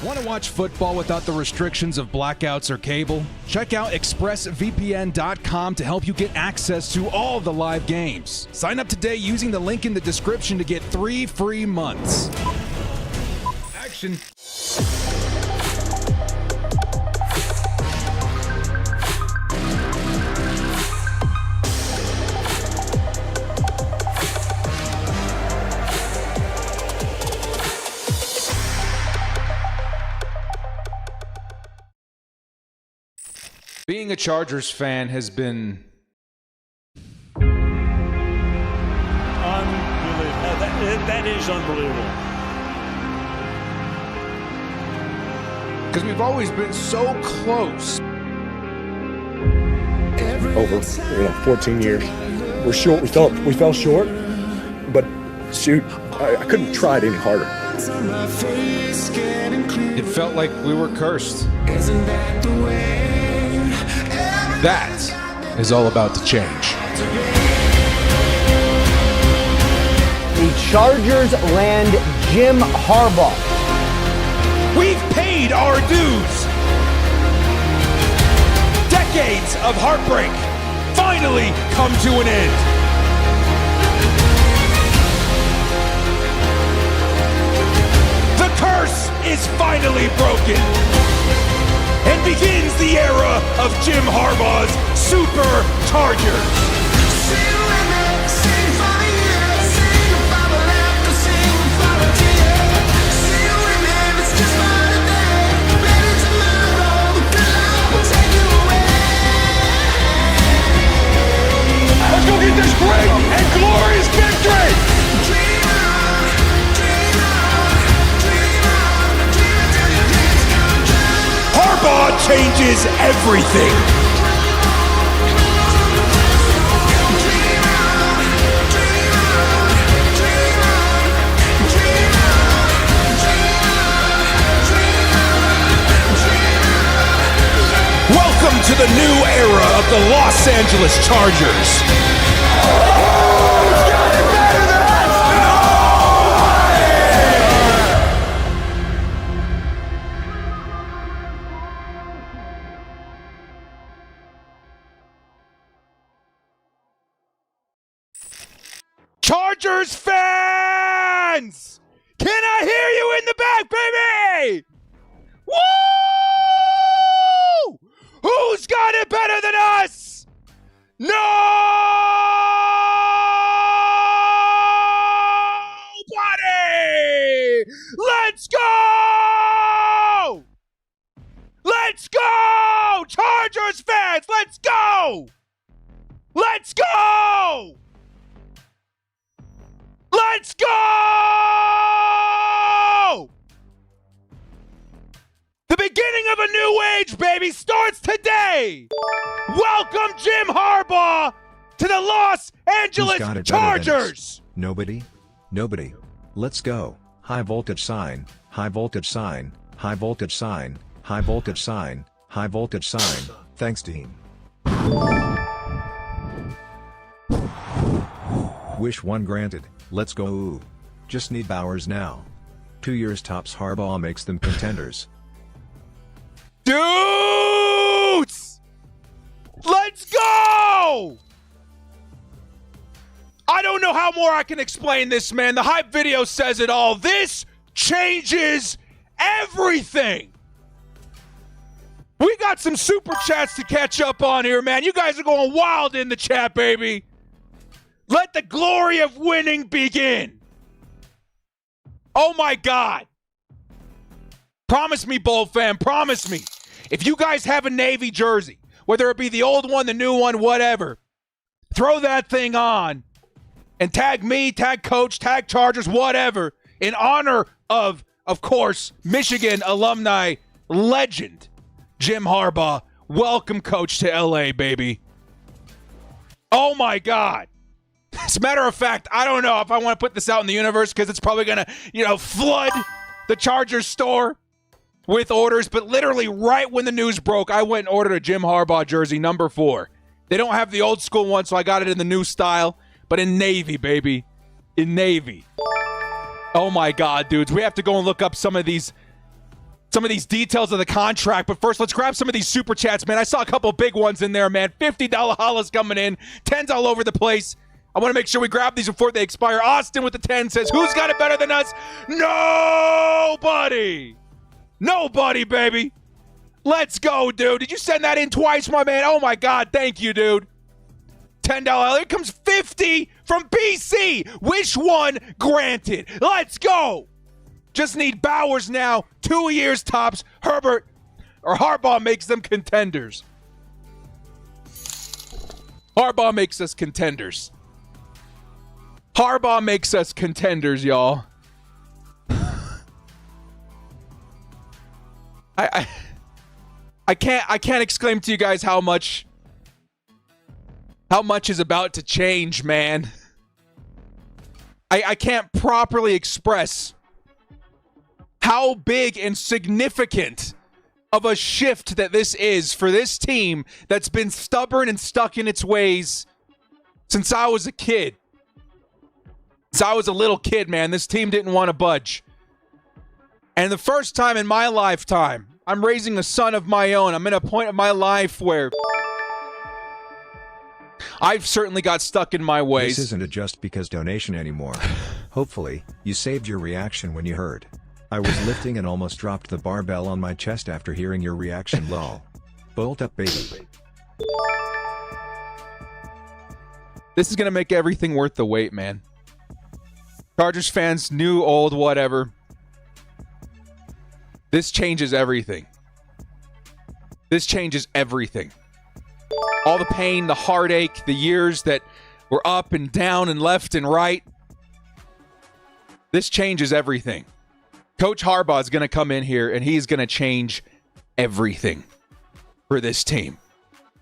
Want to watch football without the restrictions of blackouts or cable? Check out expressvpn.com to help you get access to all the live games. Sign up today using the link in the description to get 3 free months. Action. Being a Chargers fan has been unbelievable. That is unbelievable. because we've always been so close. Over 14 years, we're short. We fell short, but shoot, I couldn't have tried any harder. It felt like we were cursed. That is all about to change. The Chargers land Jim Harbaugh. We've paid our dues. Decades of heartbreak finally come to an end. The curse is finally broken. And begins the era of Jim Harbaugh's Super Chargers. Let's go get this great and glorious victory! Harbaugh changes everything. Welcome to the new era of the Los Angeles Chargers. Chargers fans! Can I hear you in the back, baby? Woo! Who's got it better than us? Nobody! Let's go! Let's go! Chargers fans, let's go! Let's go! Let's go! The beginning of a new age, baby, starts today. Welcome, Jim Harbaugh, to the Los Angeles Chargers. Nobody. Let's go. High voltage sign, high voltage sign, high voltage sign, high voltage sign, high voltage sign. Thanks, Dean. Wish one granted. Let's go. Ooh. Just need Bowers now. 2 years tops. Harbaugh makes them contenders. Dudes! Let's go! I don't know how more I can explain this, man. The hype video says it all. This changes everything. We got some super chats to catch up on here, man. You guys are going wild in the chat, baby. Let the glory of winning begin. Oh, my God. Promise me, Bold fam, promise me. If you guys have a Navy jersey, whether it be the old one, the new one, whatever, throw that thing on and tag me, tag Coach, tag Chargers, whatever, in honor of course, Michigan alumni legend Jim Harbaugh. Welcome, Coach, to L.A., baby. Oh, my God. As a matter of fact, I don't know if I want to put this out in the universe because it's probably going to, flood the Chargers store with orders. But literally right when the news broke, I went and ordered a Jim Harbaugh jersey, number 4. They don't have the old school one, so I got it in the new style. But in navy, baby. In navy. Oh, my God, dudes. We have to go and look up some of these some of these details of the contract. But first, let's grab some of these super chats, man. I saw a couple big ones in there, man. $50 hollers coming in. 10s all over the place. I want to make sure we grab these before they expire. Austin with the 10 says, who's got it better than us? Nobody. Nobody, baby. Let's go, dude. Did you send that in twice, my man? Oh, my God. Thank you, dude. $10. Here comes 50 from BC. Which one? Granted. Let's go. Just need Bowers now. 2 years tops. Herbert or Harbaugh makes them contenders. Harbaugh makes us contenders. Harbaugh makes us contenders, y'all. I can't exclaim to you guys how much is about to change, man. I can't properly express how big and significant of a shift that this is for this team that's been stubborn and stuck in its ways since I was a kid. Since I was a little kid, man, this team didn't want to budge. And the first time in my lifetime, I'm raising a son of my own. I'm in a point of my life where I've certainly got stuck in my ways. This isn't a just because donation anymore. Hopefully, you saved your reaction when you heard. I was lifting and almost dropped the barbell on my chest after hearing your reaction, lol. Bolt up, baby. This is going to make everything worth the wait, man. Chargers fans, new, old, whatever. This changes everything. This changes everything. All the pain, the heartache, the years that were up and down and left and right. This changes everything. Coach Harbaugh is going to come in here and he's going to change everything for this team.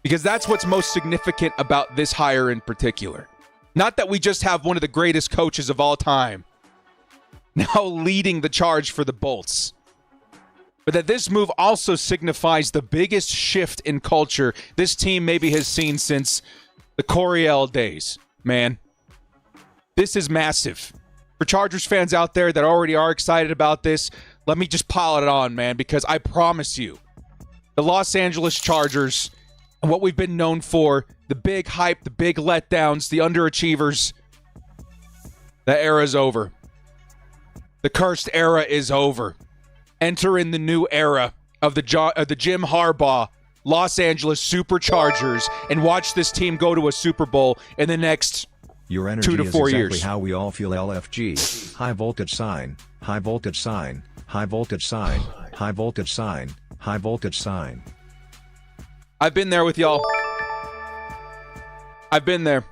Because that's what's most significant about this hire in particular. Not that we just have one of the greatest coaches of all time now leading the charge for the Bolts, but that this move also signifies the biggest shift in culture this team maybe has seen since the Coryell days, man. This is massive. For Chargers fans out there that already are excited about this, let me just pile it on, man, because I promise you, the Los Angeles Chargers and what we've been known for, the big hype, the big letdowns, the underachievers, that era is over. The cursed era is over. Enter in the new era of the Jim Harbaugh Los Angeles Superchargers and watch this team go to a Super Bowl in the next Your energy 2 to 4 is exactly years. how we all feel. LFG. High voltage sign. High voltage sign. High voltage sign. High voltage sign. High voltage sign. I've been there with y'all. I've been there.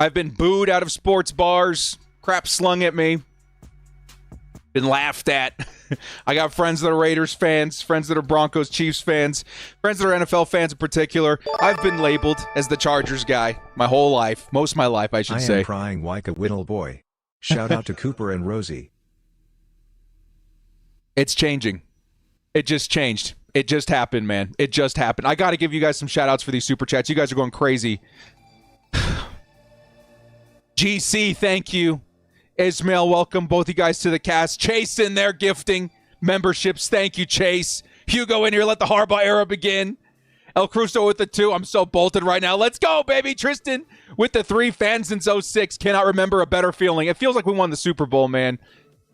I've been booed out of sports bars, crap slung at me, been laughed at. I got friends that are Raiders fans, friends that are Broncos, Chiefs fans, friends that are NFL fans in particular. I've been labeled as the Chargers guy my whole life, most of my life, I should I say. am crying like a little boy. Shout out to Cooper and Rosie. It's changing. It just changed. It just happened, man. It just happened. I got to give you guys some shout outs for these super chats. You guys are going crazy. GC, thank you. Ismail, welcome both you guys to the cast. Chase in there gifting memberships. Thank you, Chase. Hugo in here. Let the Harbaugh era begin. El Crusoe with the 2. I'm so bolted right now. Let's go, baby. Tristan with the 3. Fans since 06. Cannot remember a better feeling. It feels like we won the Super Bowl, man.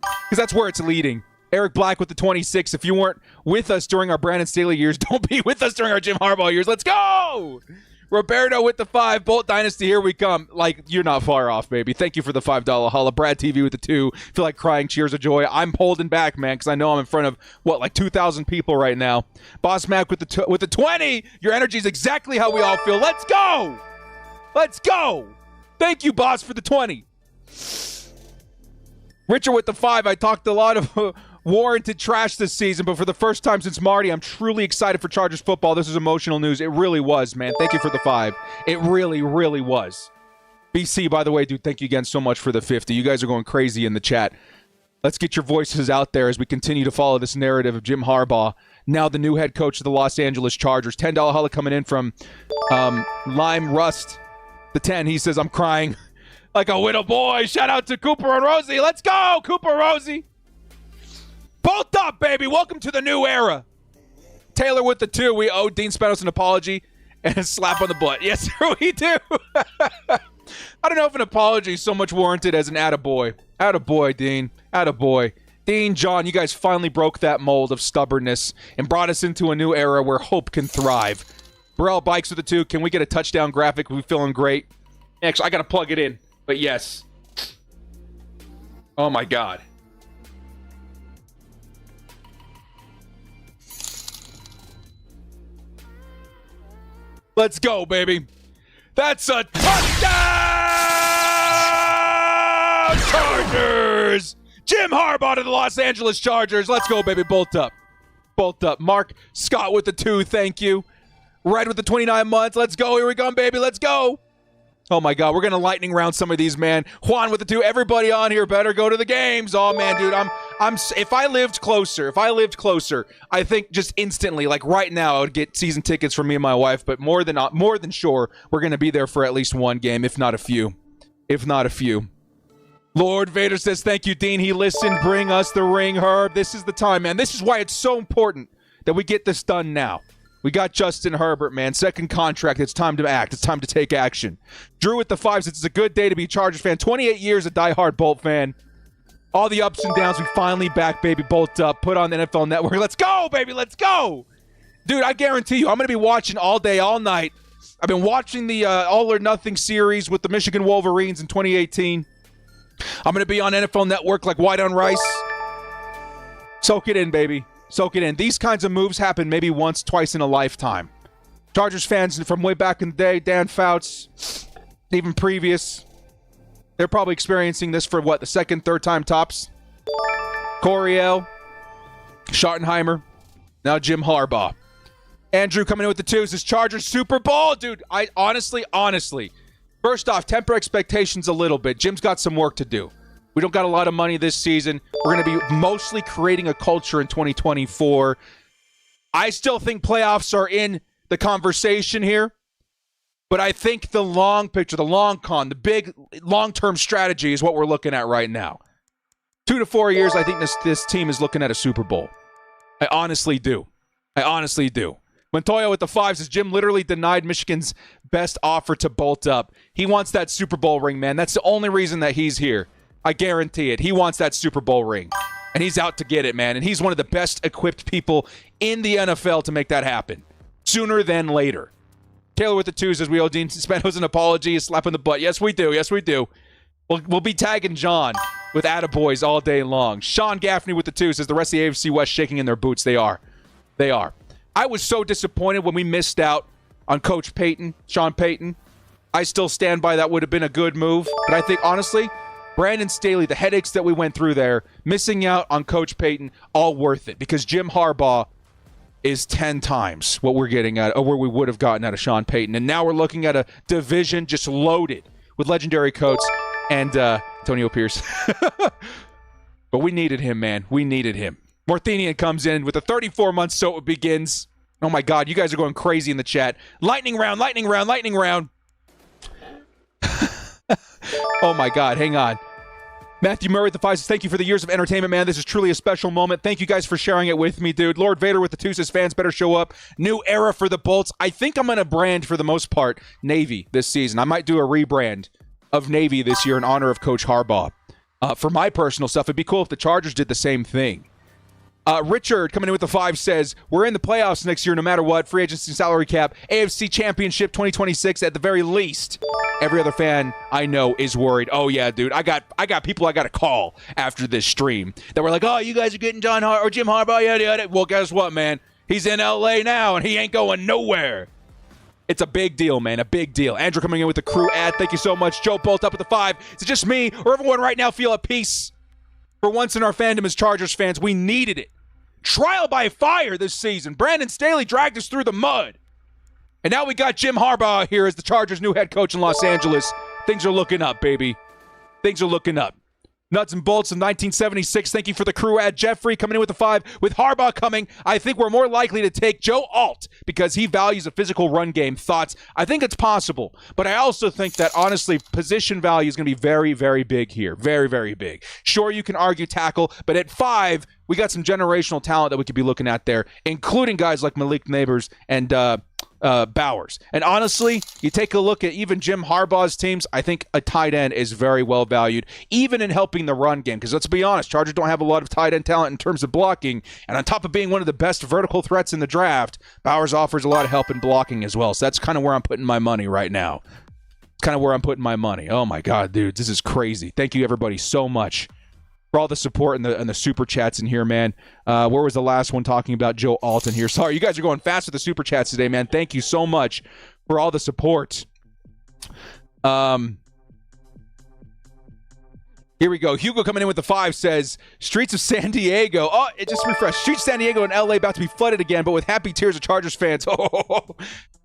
Because that's where it's leading. Eric Black with the 26. If you weren't with us during our Brandon Staley years, don't be with us during our Jim Harbaugh years. Let's go! Roberto with the 5. Bolt Dynasty, here we come. Like, you're not far off, baby. Thank you for the $5 holla. Brad TV with the 2. Feel like crying cheers of joy. I'm holding back, man, because I know I'm in front of, like 2,000 people right now. Boss Mac with the 20. Your energy is exactly how we all feel. Let's go! Let's go! Thank you, boss, for the 20. Richard with the 5. I talked a lot of warranted trash this season, but for the first time since Marty, I'm truly excited for Chargers football. This is emotional news. It really was, man. Thank you for the 5. It really, really was. BC, by the way, dude, thank you again so much for the 50. You guys are going crazy in the chat. Let's get your voices out there as we continue to follow this narrative of Jim Harbaugh, now the new head coach of the Los Angeles Chargers. $10 holla coming in from Lime Rust, the 10. He says, I'm crying like a little boy. Shout out to Cooper and Rosie. Let's go, Cooper Rosie. Bolt up, baby. Welcome to the new era. Taylor with the 2. We owe Dean Spanos an apology and a slap on the butt. Yes, sir, we do. I don't know if an apology is so much warranted as an attaboy. Attaboy, Dean. Attaboy. Dean, John, you guys finally broke that mold of stubbornness and brought us into a new era where hope can thrive. Burrell Bikes with the 2. Can we get a touchdown graphic? We're feeling great. Actually, I got to plug it in. But yes. Oh, my God. Let's go, baby. That's a touchdown! Chargers! Jim Harbaugh to the Los Angeles Chargers. Let's go, baby. Bolt up. Bolt up. Mark Scott with the 2. Thank you. Red with the 29 months. Let's go. Here we go, baby. Let's go. Oh, my God. We're going to lightning round some of these, man. Juan with the 2. Everybody on here better go to the games. Oh, man, dude. If I lived closer, I think just instantly, like right now, I would get season tickets for me and my wife. But more than sure, we're going to be there for at least one game, if not a few. Lord Vader says, thank you, Dean. He listened. Bring us the ring, Herb. This is the time, man. This is why it's so important that we get this done now. We got Justin Herbert, man. Second contract. It's time to act. It's time to take action. Drew with the 5 says, it's a good day to be a Chargers fan. 28 years a diehard Bolt fan. All the ups and downs, we finally back, baby. Bolt up. Put on the NFL Network. Let's go, baby. Let's go. Dude, I guarantee you, I'm going to be watching all day, all night. I've been watching the All or Nothing series with the Michigan Wolverines in 2018. I'm going to be on NFL Network like white on rice. Soak it in, baby. Soak it in. These kinds of moves happen maybe once, twice in a lifetime. Chargers fans from way back in the day, Dan Fouts, even previous, they're probably experiencing this for what, the second, third time tops? Coryell, Schottenheimer, now Jim Harbaugh. Andrew coming in with the 2 says Chargers Super Bowl. Dude, I honestly, first off, temper expectations a little bit. Jim's got some work to do. We don't got a lot of money this season. We're going to be mostly creating a culture in 2024. I still think playoffs are in the conversation here. But I think the long picture, the long con, the big long-term strategy is what we're looking at right now. 2 to 4 years, I think this team is looking at a Super Bowl. I honestly do. Montoya with the 5 says Jim literally denied Michigan's best offer to bolt up. He wants that Super Bowl ring, man. That's the only reason that he's here. I guarantee it. He wants that Super Bowl ring. And he's out to get it, man. And he's one of the best equipped people in the NFL to make that happen. Sooner than later. Taylor with the 2 says we owe Dean Spanos an apology, a slap on the butt. Yes, we do. We'll be tagging John with attaboys all day long. Sean Gaffney with the 2 says the rest of the AFC West shaking in their boots. They are. I was so disappointed when we missed out on Coach Payton, Sean Payton. I still stand by that would have been a good move. But I think, honestly, Brandon Staley, the headaches that we went through there, missing out on Coach Payton, all worth it. Because Jim Harbaugh is 10 times what we're getting at, or where we would have gotten out of Sean Payton. And now we're looking at a division just loaded with legendary coats and Antonio Pierce. But we needed him, man. We needed him. Marthenian comes in with a 34-month so it begins. Oh, my God. You guys are going crazy in the chat. Lightning round. Oh, my God. Hang on. Matthew Murray with the 5 says, thank you for the years of entertainment, man. This is truly a special moment. Thank you guys for sharing it with me, dude. Lord Vader with the 2 says, fans better show up. New era for the Bolts. I think I'm going to brand, for the most part, Navy this season. I might do a rebrand of Navy this year in honor of Coach Harbaugh. For my personal stuff, it'd be cool if the Chargers did the same thing. Richard, coming in with the 5, says, we're in the playoffs next year no matter what. Free agency, salary cap, AFC Championship 2026 at the very least. Every other fan I know is worried. Oh, yeah, dude. I got people I got to call after this stream that were like, oh, you guys are getting Jim Harbaugh, yada, yada. Well, guess what, man? He's in L.A. now, and he ain't going nowhere. It's a big deal, man, a big deal. Andrew coming in with the crew ad. Thank you so much. Joe Bolt up with the 5. Is it just me or everyone right now feel at peace? For once in our fandom as Chargers fans, we needed it. Trial by fire this season. Brandon Staley dragged us through the mud. And now we got Jim Harbaugh here as the Chargers' new head coach in Los Angeles. Things are looking up, baby. Things are looking up. Nuts and bolts of 1976. Thank you for the crew ad. Jeffrey coming in with the 5. With Harbaugh coming, I think we're more likely to take Joe Alt because he values a physical run game. Thoughts? I think it's possible. But I also think that, honestly, position value is going to be very, very big here. Very, very big. Sure, you can argue tackle, but at 5, we got some generational talent that we could be looking at there, including guys like Malik Neighbors and Bowers. And honestly, you take a look at even Jim Harbaugh's teams, I think a tight end is very well valued, even in helping the run game. Because let's be honest, Chargers don't have a lot of tight end talent in terms of blocking. And on top of being one of the best vertical threats in the draft, Bowers offers a lot of help in blocking as well. So that's kind of where I'm putting my money right now. Kind of where I'm putting my money. Oh my God, dude, this is crazy. Thank you everybody so much for all the support and the super chats in here, man. Where was the last one talking about Joe Alton here? Sorry, you guys are going fast with the super chats today, man. Thank you so much for all the support. Here we go. Hugo coming in with the 5 says, Streets of San Diego. Oh, it just refreshed. Streets of San Diego and LA about to be flooded again, but with happy tears of Chargers fans. Oh,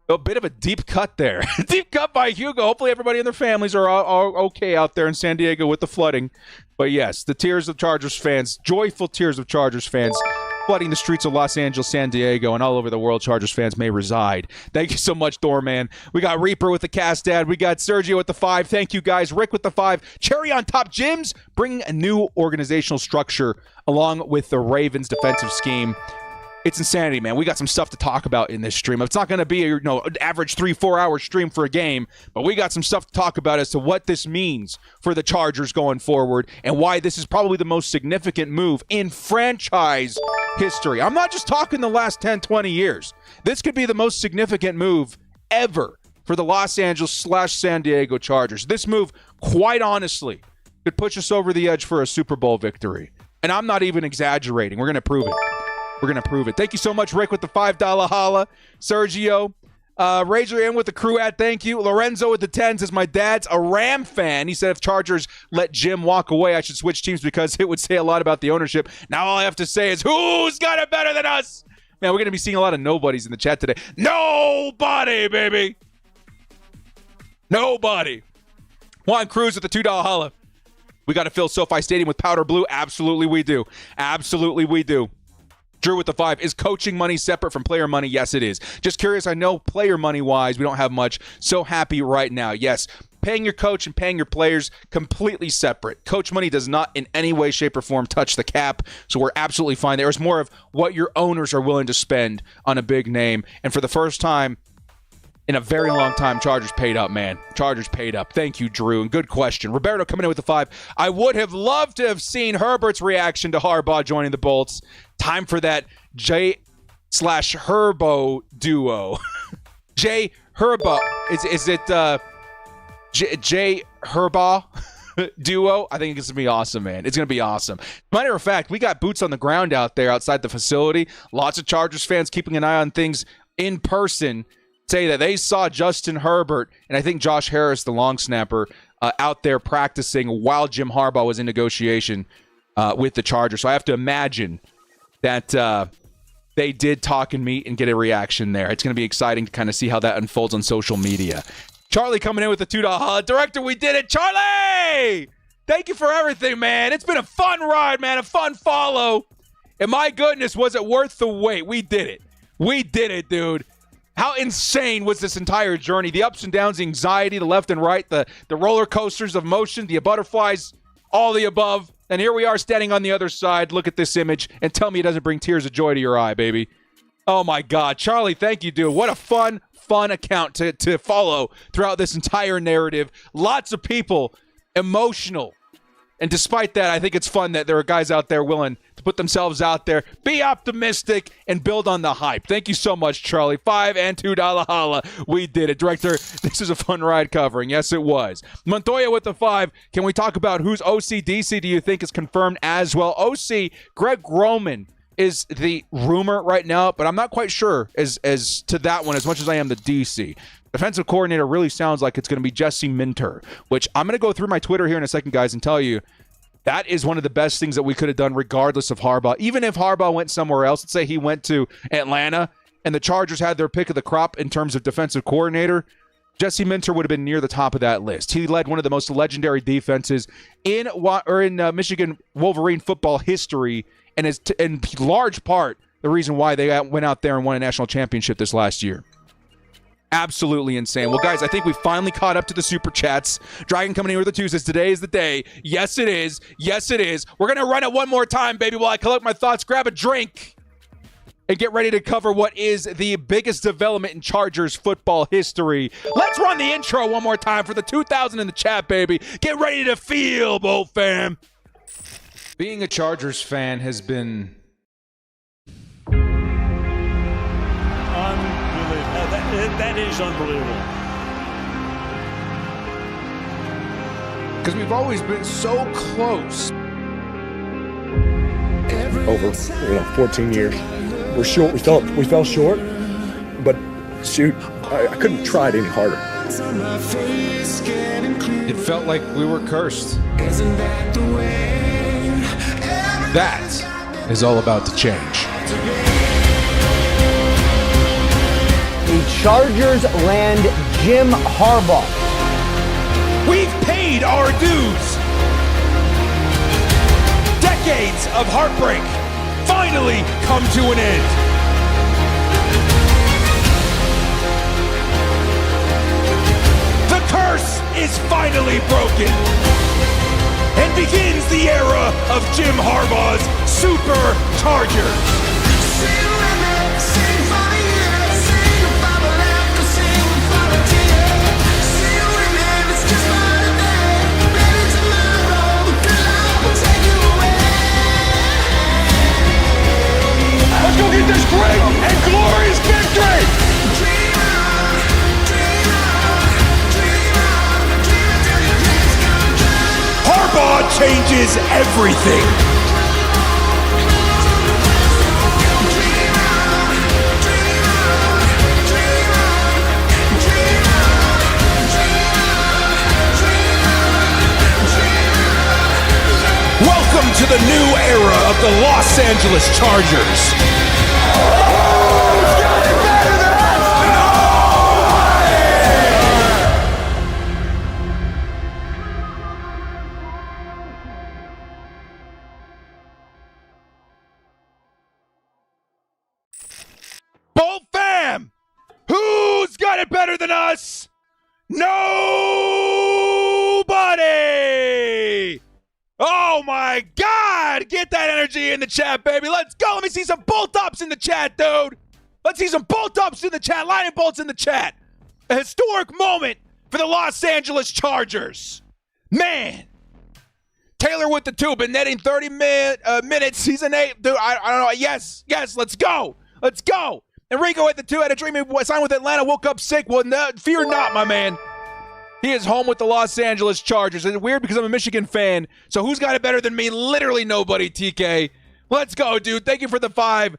a bit of a deep cut there. Deep cut by Hugo. Hopefully everybody and their families are okay out there in San Diego with the flooding. But yes, the tears of Chargers fans, joyful tears of Chargers fans, flooding the streets of Los Angeles, San Diego, and all over the world Chargers fans may reside. Thank you so much, Doorman. We got Reaper with the cast dad. We got Sergio with the 5. Thank you, guys. Rick with the 5. Cherry on top. Jim's bringing a new organizational structure along with the Ravens defensive scheme. It's insanity, man. We got some stuff to talk about in this stream. It's not going to be an average 3-4 hour stream for a game, but we got some stuff to talk about as to what this means for the Chargers going forward and why this is probably the most significant move in franchise history. I'm not just talking the last 10, 20 years. This could be the most significant move ever for the Los Angeles/San Diego Chargers. This move, quite honestly, could push us over the edge for a Super Bowl victory. And I'm not even exaggerating. We're going to prove it. We're going to prove it. Thank you so much, Rick, with the $5 holla. Sergio, Razor in with the crew ad. Thank you. Lorenzo with the 10 says, my dad's a Ram fan. He said if Chargers let Jim walk away, I should switch teams because it would say a lot about the ownership. Now all I have to say is, who's got it better than us? Man, we're going to be seeing a lot of nobodies in the chat today. Nobody, baby. Nobody. Juan Cruz with the $2 holla. We got to fill SoFi Stadium with powder blue. Absolutely we do. Absolutely we do. Drew with the 5. Is coaching money separate from player money? Yes, it is. Just curious. I know player money-wise, we don't have much. So happy right now. Yes, paying your coach and paying your players, completely separate. Coach money does not in any way, shape, or form touch the cap, so we're absolutely fine. There's more of what your owners are willing to spend on a big name. And for the first time in a very long time, Chargers paid up, man. Chargers paid up. Thank you, Drew. And good question. Roberto coming in with the 5. I would have loved to have seen Herbert's reaction to Harbaugh joining the Bolts. Time for that J/Herbo duo. J Herbaugh. Is it J Herbaugh duo? I think it's going to be awesome, man. It's going to be awesome. Matter of fact, we got boots on the ground out there outside the facility. Lots of Chargers fans keeping an eye on things in person say that they saw Justin Herbert and I think Josh Harris, the long snapper, out there practicing while Jim Harbaugh was in negotiation with the Chargers. So I have to imagine that they did talk and meet and get a reaction there. It's going to be exciting to kind of see how that unfolds on social media. Charlie coming in with the $2 holla. Director, we did it. Charlie! Thank you for everything, man. It's been a fun ride, man. A fun follow. And my goodness, was it worth the wait? We did it. We did it, dude. How insane was this entire journey? The ups and downs, the anxiety, the left and right, the roller coasters of motion, the butterflies, all the above. And here we are standing on the other side. Look at this image and tell me it doesn't bring tears of joy to your eye, baby. Oh, my God. Charlie, thank you, dude. What a fun account to follow throughout this entire narrative. Lots of people emotional. And despite that, I think it's fun that there are guys out there willing to put themselves out there, be optimistic, and build on the hype. Thank you so much, Charlie. $5 and $2 holla. We did it. Director, this is a fun ride covering. Yes, it was. Montoya with the 5. Can we talk about whose OC-DC do you think is confirmed as well? OC, Greg Roman is the rumor right now, but I'm not quite sure as to that one as much as I am the DC. Defensive coordinator really sounds like it's going to be Jesse Minter, which I'm going to go through my Twitter here in a second, guys, and tell you that is one of the best things that we could have done regardless of Harbaugh. Even if Harbaugh went somewhere else, let's say he went to Atlanta and the Chargers had their pick of the crop in terms of defensive coordinator, Jesse Minter would have been near the top of that list. He led one of the most legendary defenses in Michigan Wolverine football history, and is in large part the reason why they went out there and won a national championship this last year. Absolutely insane. Well, guys, I think we finally caught up to the Super Chats. Dragon coming in with the 2 says, today is the day. Yes, it is. Yes, it is. We're going to run it one more time, baby, while I collect my thoughts. Grab a drink and get ready to cover what is the biggest development in Chargers football history. Let's run the intro one more time for the 2,000 in the chat, baby. Get ready to feel, Bolt fam. Being a Chargers fan has been... That is unbelievable. Because we've always been so close. Over 14 years, we're short. We fell short, but shoot, I couldn't try it any harder. It felt like we were cursed. That is all about to change. The Chargers land Jim Harbaugh. We've paid our dues. Decades of heartbreak finally come to an end. The curse is finally broken. And begins the era of Jim Harbaugh's Super Chargers. Let's go get this great and glorious victory! Harbaugh changes everything. Welcome to the new era of the Los Angeles Chargers. Bolt fam! Who's got it better than us? Nobody! Oh my God! Get that energy in the chat, baby. Let's go. Let me see some bolt ups in the chat, dude. Let's see some bolt ups in the chat. Lightning bolts in the chat. A historic moment for the Los Angeles Chargers. Man. Taylor with the 2, been netting 30 minutes, season 8. Dude, I don't know. Yes, let's go. Let's go. Enrico at the 2 had a dream he signed with Atlanta, woke up sick. Well, no, fear not, my man. He is home with the Los Angeles Chargers. It's weird because I'm a Michigan fan, so who's got it better than me? Literally nobody, TK. Let's go, dude. Thank you for the $5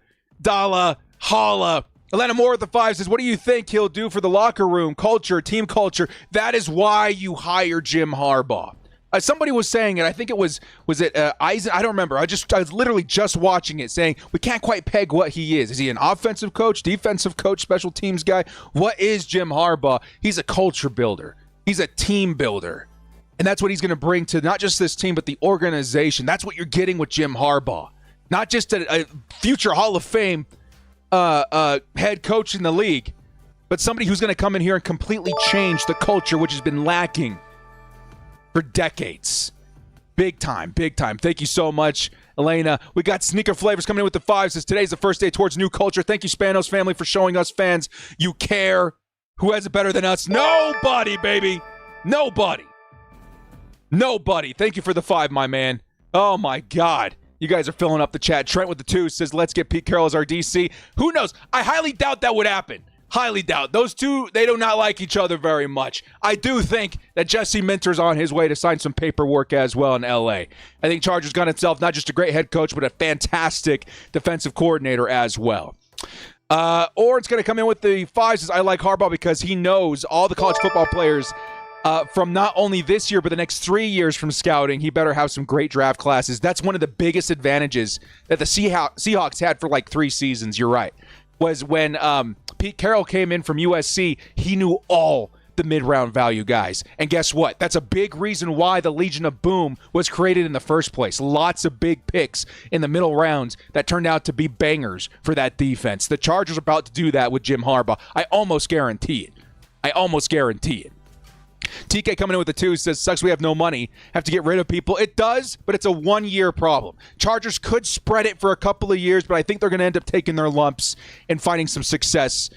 holla. Atlanta Moore at the 5 says, what do you think he'll do for the locker room, culture, team culture? That is why you hire Jim Harbaugh. Somebody was saying it. I think it was it Eisen? I don't remember. I was literally just watching it saying we can't quite peg what he is. Is he an offensive coach, defensive coach, special teams guy? What is Jim Harbaugh? He's a culture builder. He's a team builder. And that's what he's going to bring to not just this team, but the organization. That's what you're getting with Jim Harbaugh. Not just a future Hall of Fame head coach in the league, but somebody who's going to come in here and completely change the culture, which has been lacking for decades. Big time, big time. Thank you so much, Elena. We got Sneaker Flavors coming in with the 5. Says today's the first day towards new culture. Thank you, Spanos family, for showing us fans you care. Who has it better than us? Nobody, baby. Nobody. Thank you for the 5, my man. Oh, my God. You guys are filling up the chat. Trent with the 2 says, let's get Pete Carroll as our DC. Who knows? I highly doubt that would happen. Highly doubt. Those two, they do not like each other very much. I do think that Jesse Minter's on his way to sign some paperwork as well in L.A. I think Chargers got itself not just a great head coach, but a fantastic defensive coordinator as well. Oren's going to come in with the 5. Says, I like Harbaugh because he knows all the college football players from not only this year, but the next 3 years from scouting. He better have some great draft classes. That's one of the biggest advantages that the Seahawks had for like 3 seasons. You're right. Was when Pete Carroll came in from USC, he knew all the the mid-round value guys. And guess what? That's a big reason why the Legion of Boom was created in the first place. Lots of big picks in the middle rounds that turned out to be bangers for that defense. The Chargers are about to do that with Jim Harbaugh. I almost guarantee it. TK coming in with the 2 says, sucks we have no money. Have to get rid of people. It does, but it's a one-year problem. Chargers could spread it for a couple of years, but I think they're going to end up taking their lumps and finding some success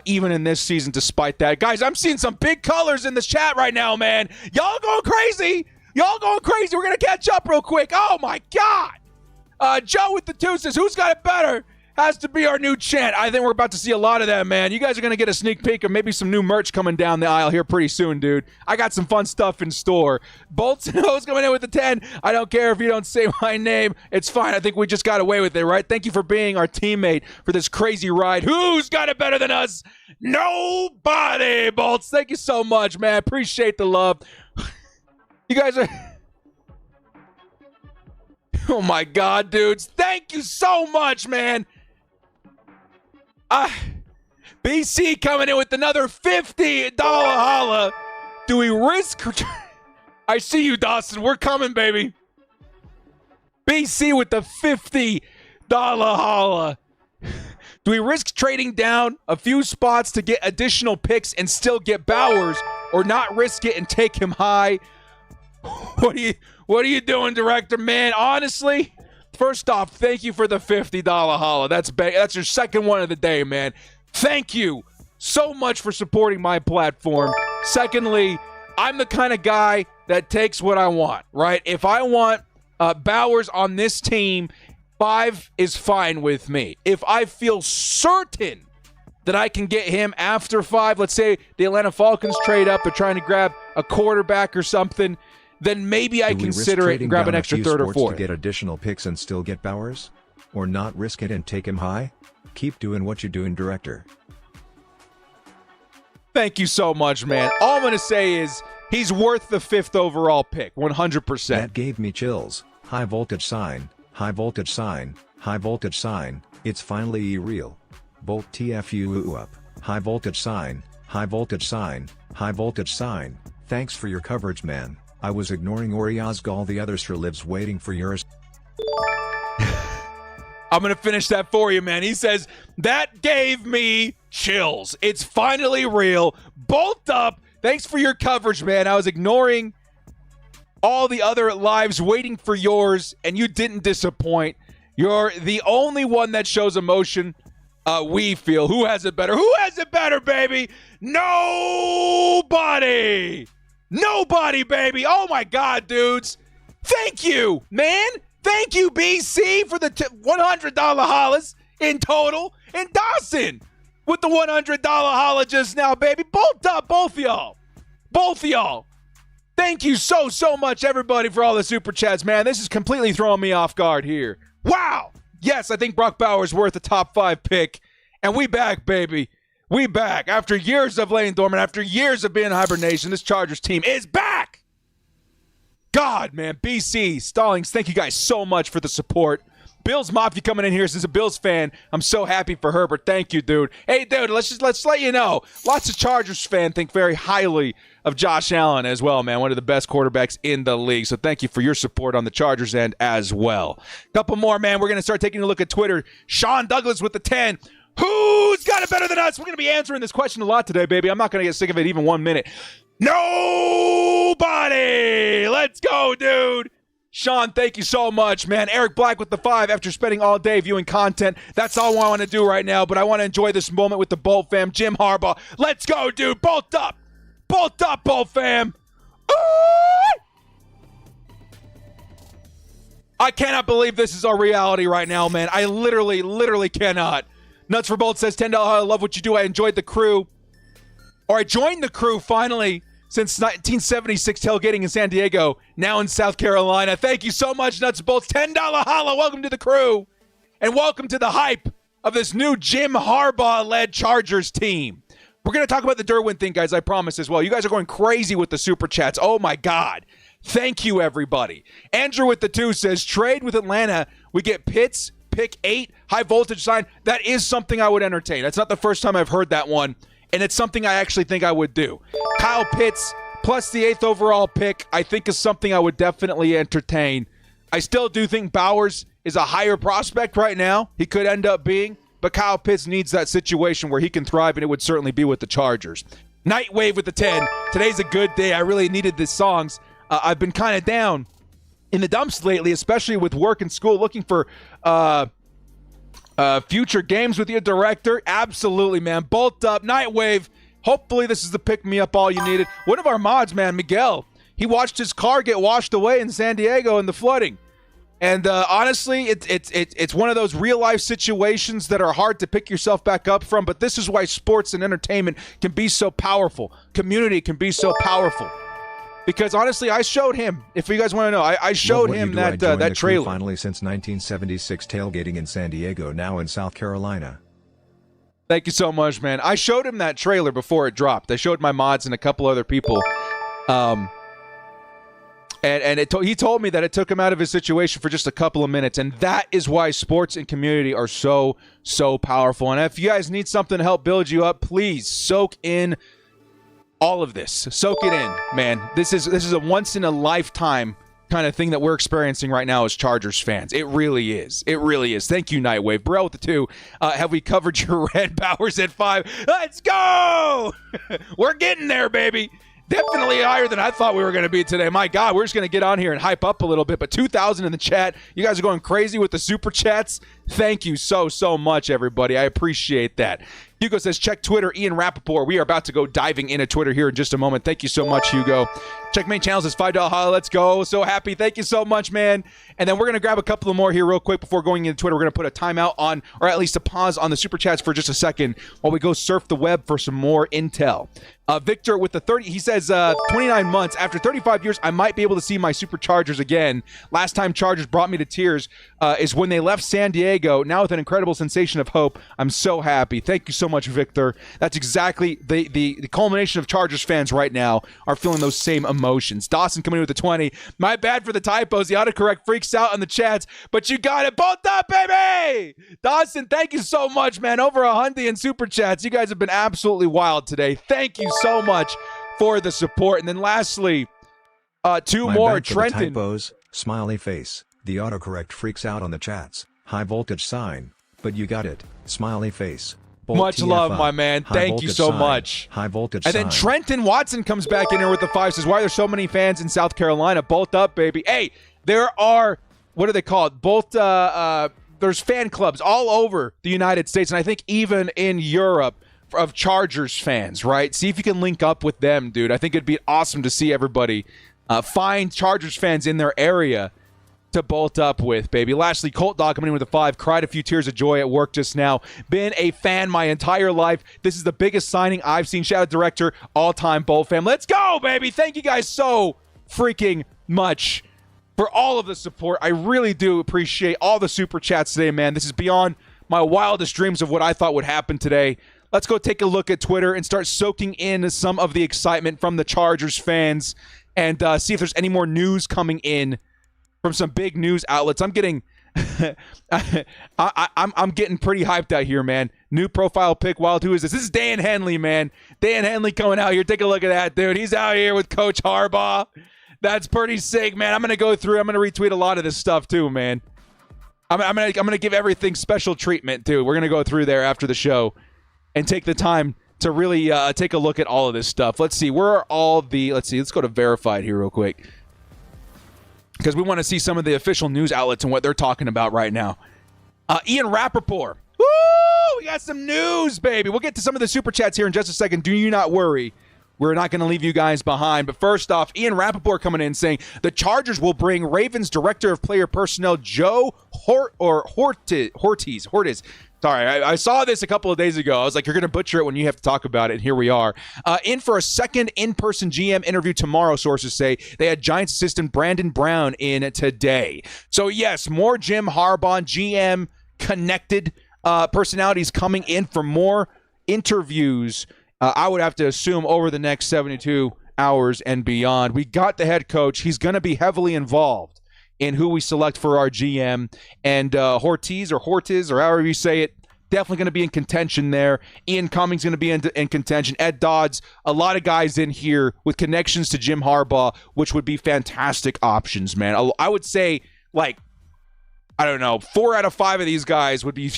even in this season despite that. Guys, I'm seeing some big colors in this chat right now, man. Y'all going crazy. We're going to catch up real quick. Oh, my God. Joe with the 2 says, who's got it better? Has to be our new chant. I think we're about to see a lot of that, man. You guys are going to get a sneak peek of maybe some new merch coming down the aisle here pretty soon, dude. I got some fun stuff in store. Bolts and O's coming in with the 10. I don't care if you don't say my name. It's fine. I think we just got away with it, right? Thank you for being our teammate for this crazy ride. Who's got it better than us? Nobody, Bolts. Thank you so much, man. Appreciate the love. You guys are... Oh, my God, dudes. Thank you so much, man. BC coming in with another $50 holla. Do we risk... I see you, Dawson. We're coming, baby. BC with the $50 holla. Do we risk trading down a few spots to get additional picks and still get Bowers, or not risk it and take him high? What are you doing, director? Man, honestly... First off, thank you for the $50 holla. That's your second one of the day, man. Thank you so much for supporting my platform. Secondly, I'm the kind of guy that takes what I want, right? If I want Bowers on this team, 5 is fine with me. If I feel certain that I can get him after 5, let's say the Atlanta Falcons trade up, they're trying to grab a quarterback or something, then maybe I consider it and grab an extra 3rd or 4th. To get additional picks and still get Bowers? Or not risk it and take him high? Keep doing what you're doing, director. Thank you so much, man. All I'm going to say is he's worth the 5th overall pick, 100%. That gave me chills. High voltage sign, high voltage sign, high voltage sign. It's finally real. Bolt TFU up. High voltage sign, high voltage sign, high voltage sign. Thanks for your coverage, man. I was ignoring Ori Ozgal, the other sure lives waiting for yours. I'm going to finish that for you, man. He says, that gave me chills. It's finally real. Bolt up. Thanks for your coverage, man. I was ignoring all the other lives waiting for yours, and you didn't disappoint. You're the only one that shows emotion. We feel. Who has it better? Who has it better, baby? Nobody. Nobody, baby. Oh, my God, dudes. Thank you, man. Thank you, BC, for the $100 hollas in total. And Dawson with the $100 holla just now, baby. Bolt up, both of y'all. Both of y'all. Thank you so much, everybody, for all the super chats, man. This is completely throwing me off guard here. Wow. Yes, I think Brock Bowers worth a top 5 pick. And we back, baby. We back. After years of laying dormant, after years of being in hibernation, this Chargers team is back. God, man. BC, Stallings, thank you guys so much for the support. Bills Mafia coming in here since a Bills fan. I'm so happy for Herbert. Thank you, dude. Hey, dude, let's let you know. Lots of Chargers fans think very highly of Josh Allen as well, man. One of the best quarterbacks in the league. So thank you for your support on the Chargers end as well. Couple more, man. We're going to start taking a look at Twitter. Sean Douglas with the 10. Who's got it better than us? We're going to be answering this question a lot today, baby. I'm not going to get sick of it even 1 minute. Nobody! Let's go, dude. Sean, thank you so much, man. Eric Black with the 5 after spending all day viewing content. That's all I want to do right now, but I want to enjoy this moment with the Bolt fam. Jim Harbaugh. Let's go, dude. Bolt up. Bolt up, Bolt fam. Ooh! I cannot believe this is our reality right now, man. I literally cannot. Nuts for Bolt says, $10. I love what you do. I enjoyed the crew. Or I joined the crew finally since 1976 tailgating in San Diego, now in South Carolina. Thank you so much, Nuts and Bolts. $10 holla. Welcome to the crew. And welcome to the hype of this new Jim Harbaugh-led Chargers team. We're going to talk about the Derwin thing, guys, I promise as well. You guys are going crazy with the super chats. Oh, my God. Thank you, everybody. Andrew with the 2 says, trade with Atlanta. We get Pitts, pick 8, high voltage sign. That is something I would entertain. That's not the first time I've heard that one. and it's something I actually think I would do. Kyle Pitts plus the 8th overall pick, I think is something I would definitely entertain. I still do think Bowers is a higher prospect right now. He could end up being, but Kyle Pitts needs that situation where he can thrive, and it would certainly be with the Chargers. Nightwave with the 10. Today's a good day. I really needed these songs. I've been kind of down in the dumps lately, especially with work and school, looking for future games with your director. Absolutely, man. Bolt up. Nightwave. Hopefully this is the pick-me-up all you needed. One of our mods, man, Miguel, he watched his car get washed away in San Diego in the flooding. And honestly, it's one of those real-life situations that are hard to pick yourself back up from, but this is why sports and entertainment can be so powerful. Community can be so powerful. Because honestly, I showed him, if you guys want to know, I showed him that trailer. Finally since 1976 tailgating in San Diego, now in South Carolina. Thank you so much, man. I showed him that trailer before it dropped. I showed my mods and a couple other people. And he told me that it took him out of his situation for just a couple of minutes. And that is why sports and community are so, so powerful. And if you guys need something to help build you up, please soak in all of this. Soak it in, man. This is a once-in-a-lifetime kind of thing that we're experiencing right now as Chargers fans. It really is. It really is. Thank you, Nightwave. Burrell with the 2. Have we covered your red? Bowers at 5. Let's go! We're getting there, baby. Definitely higher than I thought we were going to be today. My God, we're just going to get on here and hype up a little bit. But 2,000 in the chat. You guys are going crazy with the super chats. Thank you so, so much, everybody. I appreciate that. Hugo says, check Twitter, Ian Rappaport. We are about to go diving into Twitter here in just a moment. Thank you so much, Hugo. Check main channel says $5 holla. Let's go. So happy. Thank you so much, man. And then we're going to grab a couple of more here real quick before going into Twitter. We're going to put a timeout on, or at least a pause on the super chats for just a second while we go surf the web for some more intel. Victor with the 30, he says 29 months. After 35 years, I might be able to see my Superchargers again. Last time Chargers brought me to tears is when they left San Diego. Now with an incredible sensation of hope, I'm so happy. Thank you so much, Victor. That's exactly the culmination of Chargers fans right now are feeling those same emotions. Dawson coming in with the 20. My bad for the typos. The autocorrect freaks out in the chats, but you got it both up, baby! Dawson, thank you so much, man. Over 100 in super chats. You guys have been absolutely wild today. Thank you so much for the support. And then lastly, two more. Trenton. Typos, smiley face. The autocorrect freaks out on the chats. High voltage sign. But you got it. Smiley face. Bolt much TFI. love, my man. Thank you so sign. much. High voltage and sign. then Trenton Watson comes back in here with the 5. Says, why are there so many fans in South Carolina? Bolt up, baby. Hey, there are, what are they called? Bolt, there's fan clubs all over the United States, and I think even in Europe, of Chargers fans, right? See if you can link up with them, dude. I think it'd be awesome to see everybody find Chargers fans in their area to bolt up with, baby. Lastly, Colt Dog coming in with a 5. Cried a few tears of joy at work just now. Been a fan my entire life. This is the biggest signing I've seen. Shout out director, all-time Bowl fan. Let's go, baby. Thank you guys so freaking much for all of the support. I really do appreciate all the super chats today, man. This is beyond my wildest dreams of what I thought would happen today. Let's go take a look at Twitter and start soaking in some of the excitement from the Chargers fans and see if there's any more news coming in from some big news outlets. I'm getting I'm getting pretty hyped out here, man. New profile pic, wild. Who is this? This is Dan Henley, man. Dan Henley coming out here. Take a look at that, dude. He's out here with Coach Harbaugh. That's pretty sick, man. I'm going to go through. I'm going to retweet a lot of this stuff too, man. I'm gonna give everything special treatment too. We're going to go through there after the show and take the time to really take a look at all of this stuff. Let's see. Where are all the... Let's see. Let's go to verified here real quick, because we want to see some of the official news outlets and what they're talking about right now. Ian Rappaport. Woo! We got some news, baby. We'll get to some of the super chats here in just a second. Do you not worry. We're not going to leave you guys behind. But first off, Ian Rappaport coming in saying the Chargers will bring Ravens Director of Player Personnel Joe Hortiz. Sorry, I saw this a couple of days ago. I was like, you're going to butcher it when you have to talk about it, and here we are. In for a second in-person GM interview tomorrow, sources say. They had Giants assistant Brandon Brown in today. So, yes, more Jim Harbaugh GM-connected personalities coming in for more interviews, I would have to assume, over the next 72 hours and beyond. We got the head coach. He's going to be heavily involved in who we select for our GM. And Hortiz or however you say it, definitely going to be in contention there. Ian Cummings going to be in contention. Ed Dodds, a lot of guys in here with connections to Jim Harbaugh, which would be fantastic options, man. I would say, like, I don't know, 4 out of 5 of these guys would be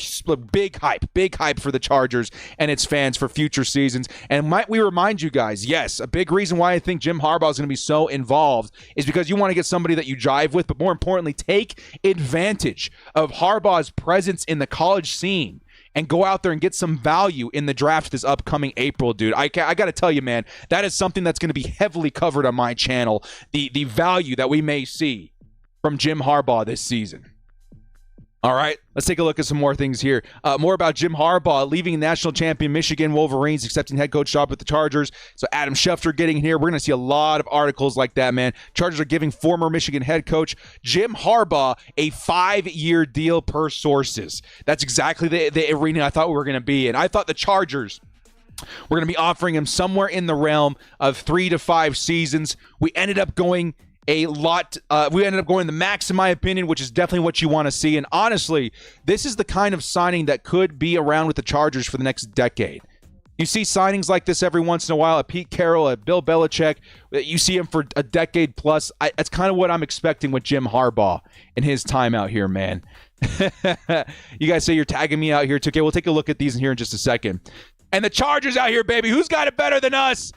big hype for the Chargers and its fans for future seasons. And might we remind you guys, yes, a big reason why I think Jim Harbaugh is going to be so involved is because you want to get somebody that you jive with, but more importantly, take advantage of Harbaugh's presence in the college scene and go out there and get some value in the draft this upcoming April, dude. I got to tell you, man, that is something that's going to be heavily covered on my channel, the value that we may see from Jim Harbaugh this season. All right, let's take a look at some more things here. More about Jim Harbaugh leaving national champion Michigan Wolverines, accepting head coach job with the Chargers. So Adam Schefter getting here. We're going to see a lot of articles like that, man. Chargers are giving former Michigan head coach Jim Harbaugh a 5-year deal per sources. That's exactly the arena I thought we were going to be in. I thought the Chargers were going to be offering him somewhere in the realm of 3 to 5 seasons. We ended up going the max, in my opinion, which is definitely what you want to see. And honestly, this is the kind of signing that could be around with the Chargers for the next decade. You see signings like this every once in a while, a Pete Carroll, a Bill Belichick. You see him for a decade plus. That's kind of what I'm expecting with Jim Harbaugh in his time out here, man. You guys say you're tagging me out here too. Okay, we'll take a look at these in here in just a second. And the Chargers out here, baby. Who's got it better than us?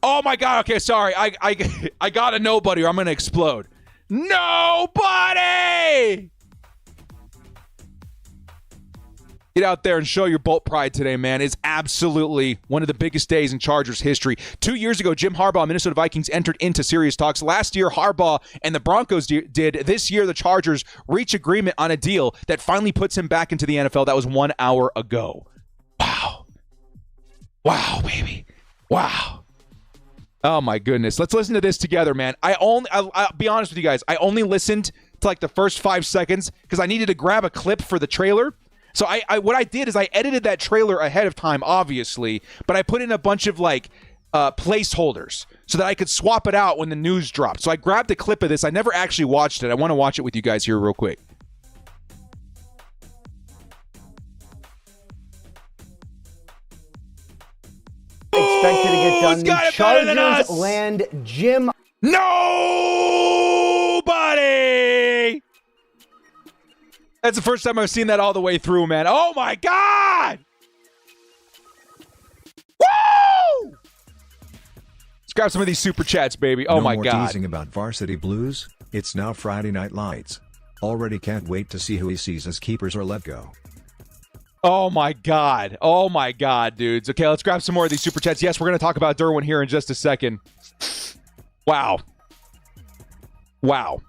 Oh, my God. Okay, sorry. I got a nobody or I'm going to explode. Nobody! Get out there and show your Bolt pride today, man. It's absolutely one of the biggest days in Chargers history. 2 years ago, Jim Harbaugh and Minnesota Vikings entered into serious talks. Last year, Harbaugh and the Broncos did. This year, the Chargers reach agreement on a deal that finally puts him back into the NFL. That was 1 hour ago. Wow. Wow, baby. Wow. Oh, my goodness. Let's listen to this together, man. I'll be honest with you guys. I only listened to like the first 5 seconds because I needed to grab a clip for the trailer. So what I did is I edited that trailer ahead of time, obviously, but I put in a bunch of like placeholders so that I could swap it out when the news dropped. So I grabbed a clip of this. I never actually watched it. I want to watch it with you guys here real quick. Expected to get done. The Chargers land Jim. Nobody! That's the first time I've seen that all the way through, man. Oh, my God! Woo! Let's grab some of these super chats, baby. Oh, my God. No more teasing about Varsity Blues. It's now Friday Night Lights. Already can't wait to see who he sees as keepers or let go. Oh, my God. Oh, my God, dudes. Okay, let's grab some more of these super chats. Yes, we're going to talk about Derwin here in just a second. Wow. Wow.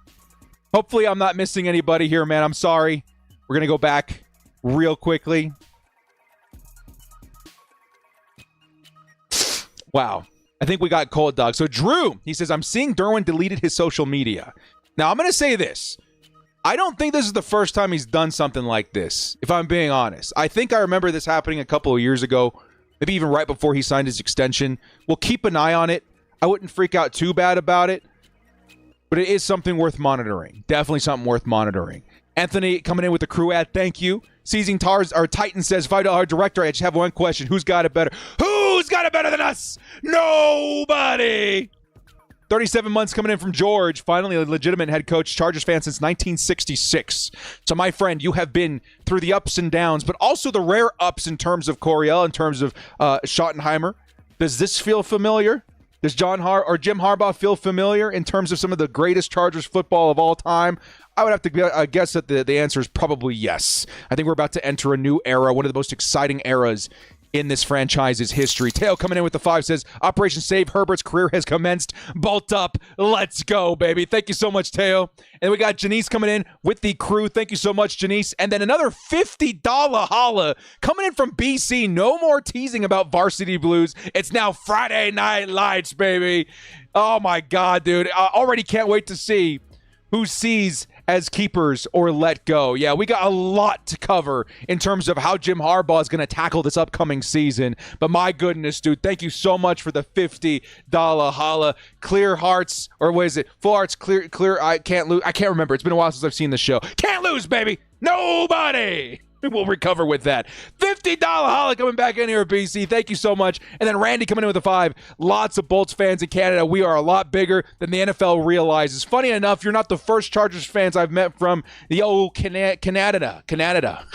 Hopefully I'm not missing anybody here, man. I'm sorry. We're going to go back real quickly. Wow. I think we got Cold Dog. So Drew, he says, I'm seeing Derwin deleted his social media. Now, I'm going to say this. I don't think this is the first time he's done something like this, if I'm being honest. I think I remember this happening a couple of years ago, maybe even right before he signed his extension. We'll keep an eye on it. I wouldn't freak out too bad about it, but it is something worth monitoring. Definitely something worth monitoring. Anthony coming in with the crew ad, thank you. Seizing Tars, our Titan says, $5 director, I just have one question. Who's got it better? Who's got it better than us? Nobody! 37 months coming in from George, finally a legitimate head coach, Chargers fan since 1966. So, my friend, you have been through the ups and downs, but also the rare ups in terms of Coryell, in terms of Schottenheimer. Does this feel familiar? Does Jim Harbaugh feel familiar in terms of some of the greatest Chargers football of all time? I would have to guess that the answer is probably yes. I think we're about to enter a new era, one of the most exciting eras in this franchise's history. Teo coming in with the 5 says, Operation Save Herbert's career has commenced. Bolt up. Let's go, baby. Thank you so much, Teo. And we got Janice coming in with the crew. Thank you so much, Janice. And then another $50 holla coming in from BC. No more teasing about Varsity Blues. It's now Friday Night Lights, baby. Oh, my God, dude. I already can't wait to see who sees as keepers or let go. Yeah, we got a lot to cover in terms of how Jim Harbaugh is going to tackle this upcoming season. But my goodness, dude, thank you so much for the $50 holla. Clear hearts, or what is it? Full hearts, clear. I can't lose. I can't remember. It's been a while since I've seen the show. Can't lose, baby. Nobody. We'll recover with that. $50 holla coming back in here, BC. Thank you so much. And then Randy coming in with a 5. Lots of Bolts fans in Canada. We are a lot bigger than the NFL realizes. Funny enough, you're not the first Chargers fans I've met from the old Canada.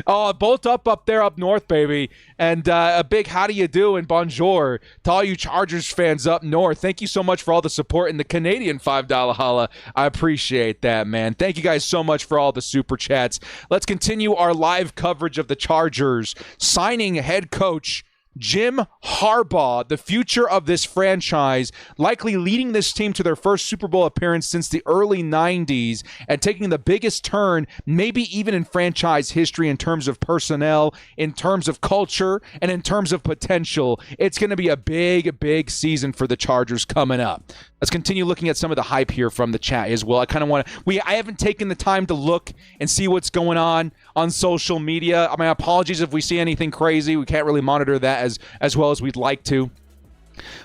Oh, Bolt up there up north, baby. And a big how do you do and bonjour to all you Chargers fans up north. Thank you so much for all the support in the Canadian $5 holla. I appreciate that, man. Thank you guys so much for all the super chats. Let's continue our live coverage of the Chargers signing head coach Jim Harbaugh, the future of this franchise, likely leading this team to their first Super Bowl appearance since the early 90s and taking the biggest turn, maybe even in franchise history in terms of personnel, in terms of culture, and in terms of potential. It's going to be a big season for the Chargers coming up. Let's continue looking at some of the hype here from the chat as well. I kind of want to, I haven't taken the time to look and see what's going on social media. I mean, apologies if we see anything crazy. We can't really monitor that as well as we'd like to.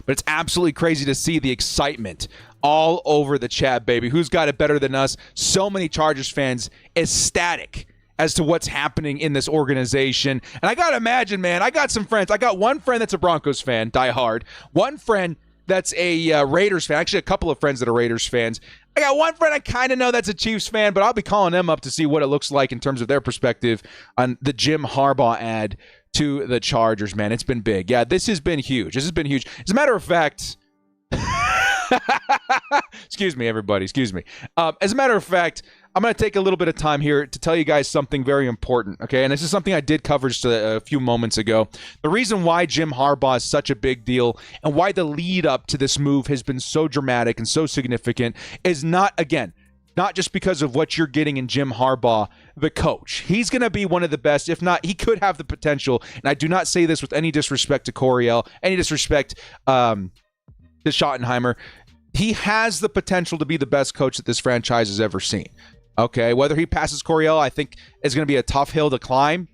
But it's absolutely crazy to see the excitement all over the chat, baby. Who's got it better than us? So many Chargers fans ecstatic as to what's happening in this organization. And I got to imagine, man, I got some friends. I got one friend that's a Broncos fan, die hard. One friend that's a Raiders fan. Actually, a couple of friends that are Raiders fans. I got one friend I kind of know that's a Chiefs fan, but I'll be calling them up to see what it looks like in terms of their perspective on the Jim Harbaugh ad to the Chargers, man. It's been big. Yeah, this has been huge. As a matter of fact, excuse me, everybody. Excuse me. As a matter of fact, I'm going to take a little bit of time here to tell you guys something very important, okay? And this is something I did cover just a few moments ago. The reason why Jim Harbaugh is such a big deal and why the lead up to this move has been so dramatic and so significant is not just because of what you're getting in Jim Harbaugh, the coach. He's going to be one of the best, if not, he could have the potential, and I do not say this with any disrespect to Coryell, any disrespect to Schottenheimer. He has the potential to be the best coach that this franchise has ever seen. Okay, whether he passes Coryell, I think is going to be a tough hill to climb.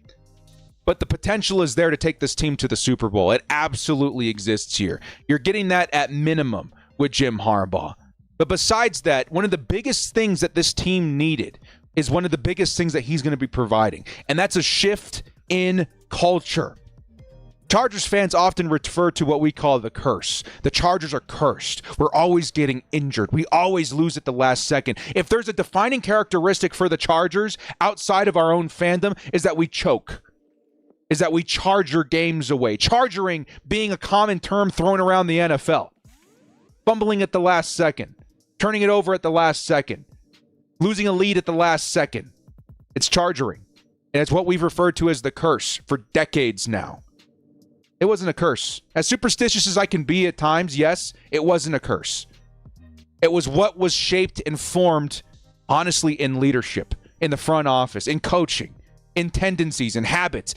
But the potential is there to take this team to the Super Bowl. It absolutely exists here. You're getting that at minimum with Jim Harbaugh. But besides that, one of the biggest things that this team needed is one of the biggest things that he's going to be providing. And that's a shift in culture. Chargers fans often refer to what we call the curse. The Chargers are cursed. We're always getting injured. We always lose at the last second. If there's a defining characteristic for the Chargers outside of our own fandom, is that we choke. Is that we charger games away. Chargering being a common term thrown around the NFL. Fumbling at the last second. Turning it over at the last second. Losing a lead at the last second. It's chargering. And it's what we've referred to as the curse for decades now. It wasn't a curse. As superstitious as I can be at times, yes, it wasn't a curse. It was what was shaped and formed, honestly, in leadership, in the front office, in coaching, in tendencies and habits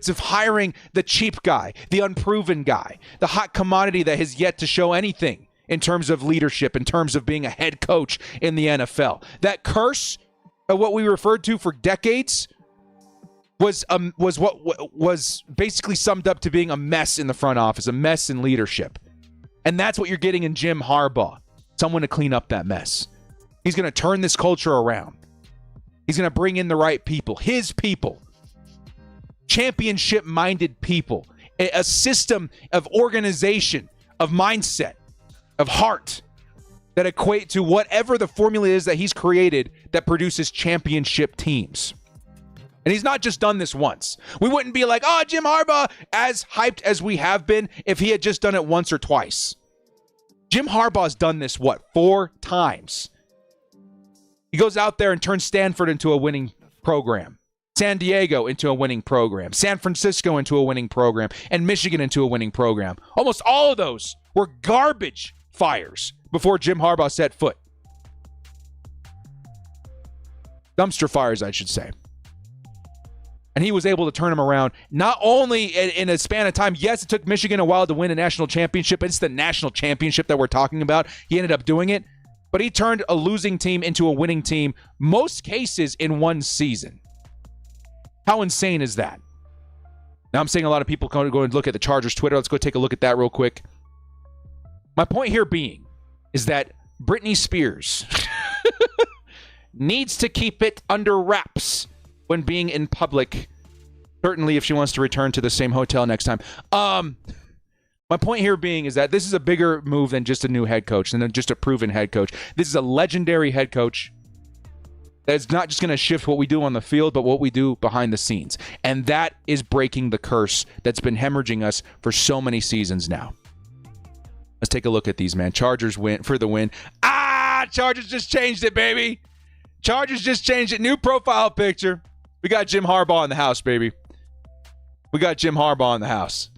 of hiring the cheap guy, the unproven guy, the hot commodity that has yet to show anything in terms of leadership, in terms of being a head coach in the NFL. That curse of what we referred to for decades was what was basically summed up to being a mess in the front office, a mess in leadership. And that's what you're getting in Jim Harbaugh, someone to clean up that mess. He's going to turn this culture around. He's going to bring in the right people, his people, championship-minded people, a system of organization, of mindset, of heart that equate to whatever the formula is that he's created that produces championship teams. And he's not just done this once. We wouldn't be like, oh, Jim Harbaugh, as hyped as we have been, if he had just done it once or twice. Jim Harbaugh's done this, 4 times? He goes out there and turns Stanford into a winning program, San Diego into a winning program, San Francisco into a winning program, and Michigan into a winning program. Almost all of those were garbage fires before Jim Harbaugh set foot. Dumpster fires, I should say. And he was able to turn them around, not only in a span of time. Yes, it took Michigan a while to win a national championship. It's the national championship that we're talking about. He ended up doing it. But he turned a losing team into a winning team, most cases in one season. How insane is that? Now, I'm seeing a lot of people go and look at the Chargers Twitter. Let's go take a look at that real quick. My point here being is that Britney Spears needs to keep it under wraps when being in public. Certainly if she wants to return to the same hotel next time. My point here being is that this is a bigger move than just a new head coach, than just a proven head coach. This is a legendary head coach that's not just going to shift what we do on the field, but what we do behind the scenes. And that is breaking the curse that's been hemorrhaging us for so many seasons now. Let's take a look at these, man. Chargers win for the win. Chargers just changed it, baby. Chargers just changed it. New profile picture. We got Jim Harbaugh in the house, baby. We got Jim Harbaugh in the house.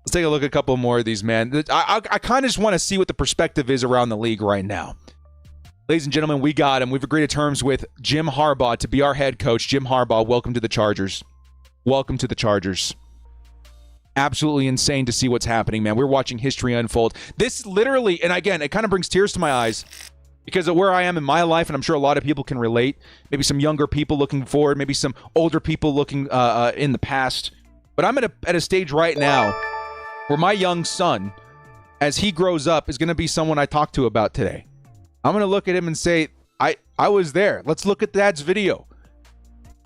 Let's take a look at a couple more of these, man. I kind of just want to see what the perspective is around the league right now. Ladies and gentlemen, we got him. We've agreed to terms with Jim Harbaugh to be our head coach. Jim Harbaugh, welcome to the Chargers. Welcome to the Chargers. Absolutely insane to see what's happening, man. We're watching history unfold. This literally, and again, it kind of brings tears to my eyes because of where I am in my life, and I'm sure a lot of people can relate. Maybe some younger people looking forward, maybe some older people looking in the past. But I'm at a stage right now where my young son, as he grows up, is going to be someone I talk to about today. I'm going to look at him and say, I was there. Let's look at Dad's video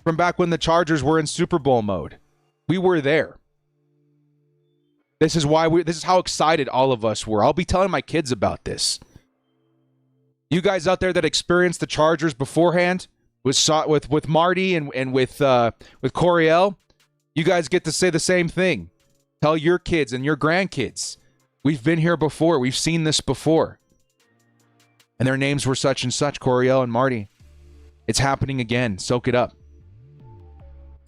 from back when the Chargers were in Super Bowl mode. We were there. This is how excited all of us were. I'll be telling my kids about this. You guys out there that experienced the Chargers beforehand with Marty and with Coryell, you guys get to say the same thing. Tell your kids and your grandkids, we've been here before. We've seen this before. And their names were such and such, Coryell and Marty. It's happening again. Soak it up.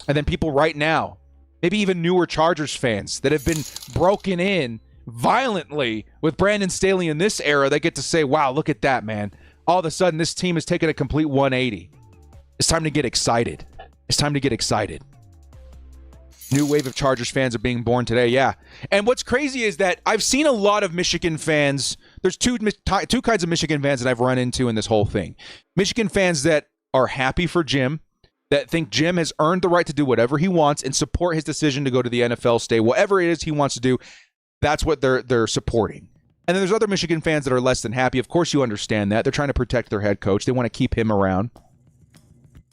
And then people right now, maybe even newer Chargers fans that have been broken in violently with Brandon Staley in this era, they get to say, wow, look at that, man. All of a sudden, this team has taken a complete 180. It's time to get excited. It's time to get excited. New wave of Chargers fans are being born today, yeah. And what's crazy is that I've seen a lot of Michigan fans. There's two kinds of Michigan fans that I've run into in this whole thing. Michigan fans that are happy for Jim, that think Jim has earned the right to do whatever he wants and support his decision to go to the NFL, stay, whatever it is he wants to do. That's what they're supporting. And then there's other Michigan fans that are less than happy. Of course, you understand that. They're trying to protect their head coach. They want to keep him around.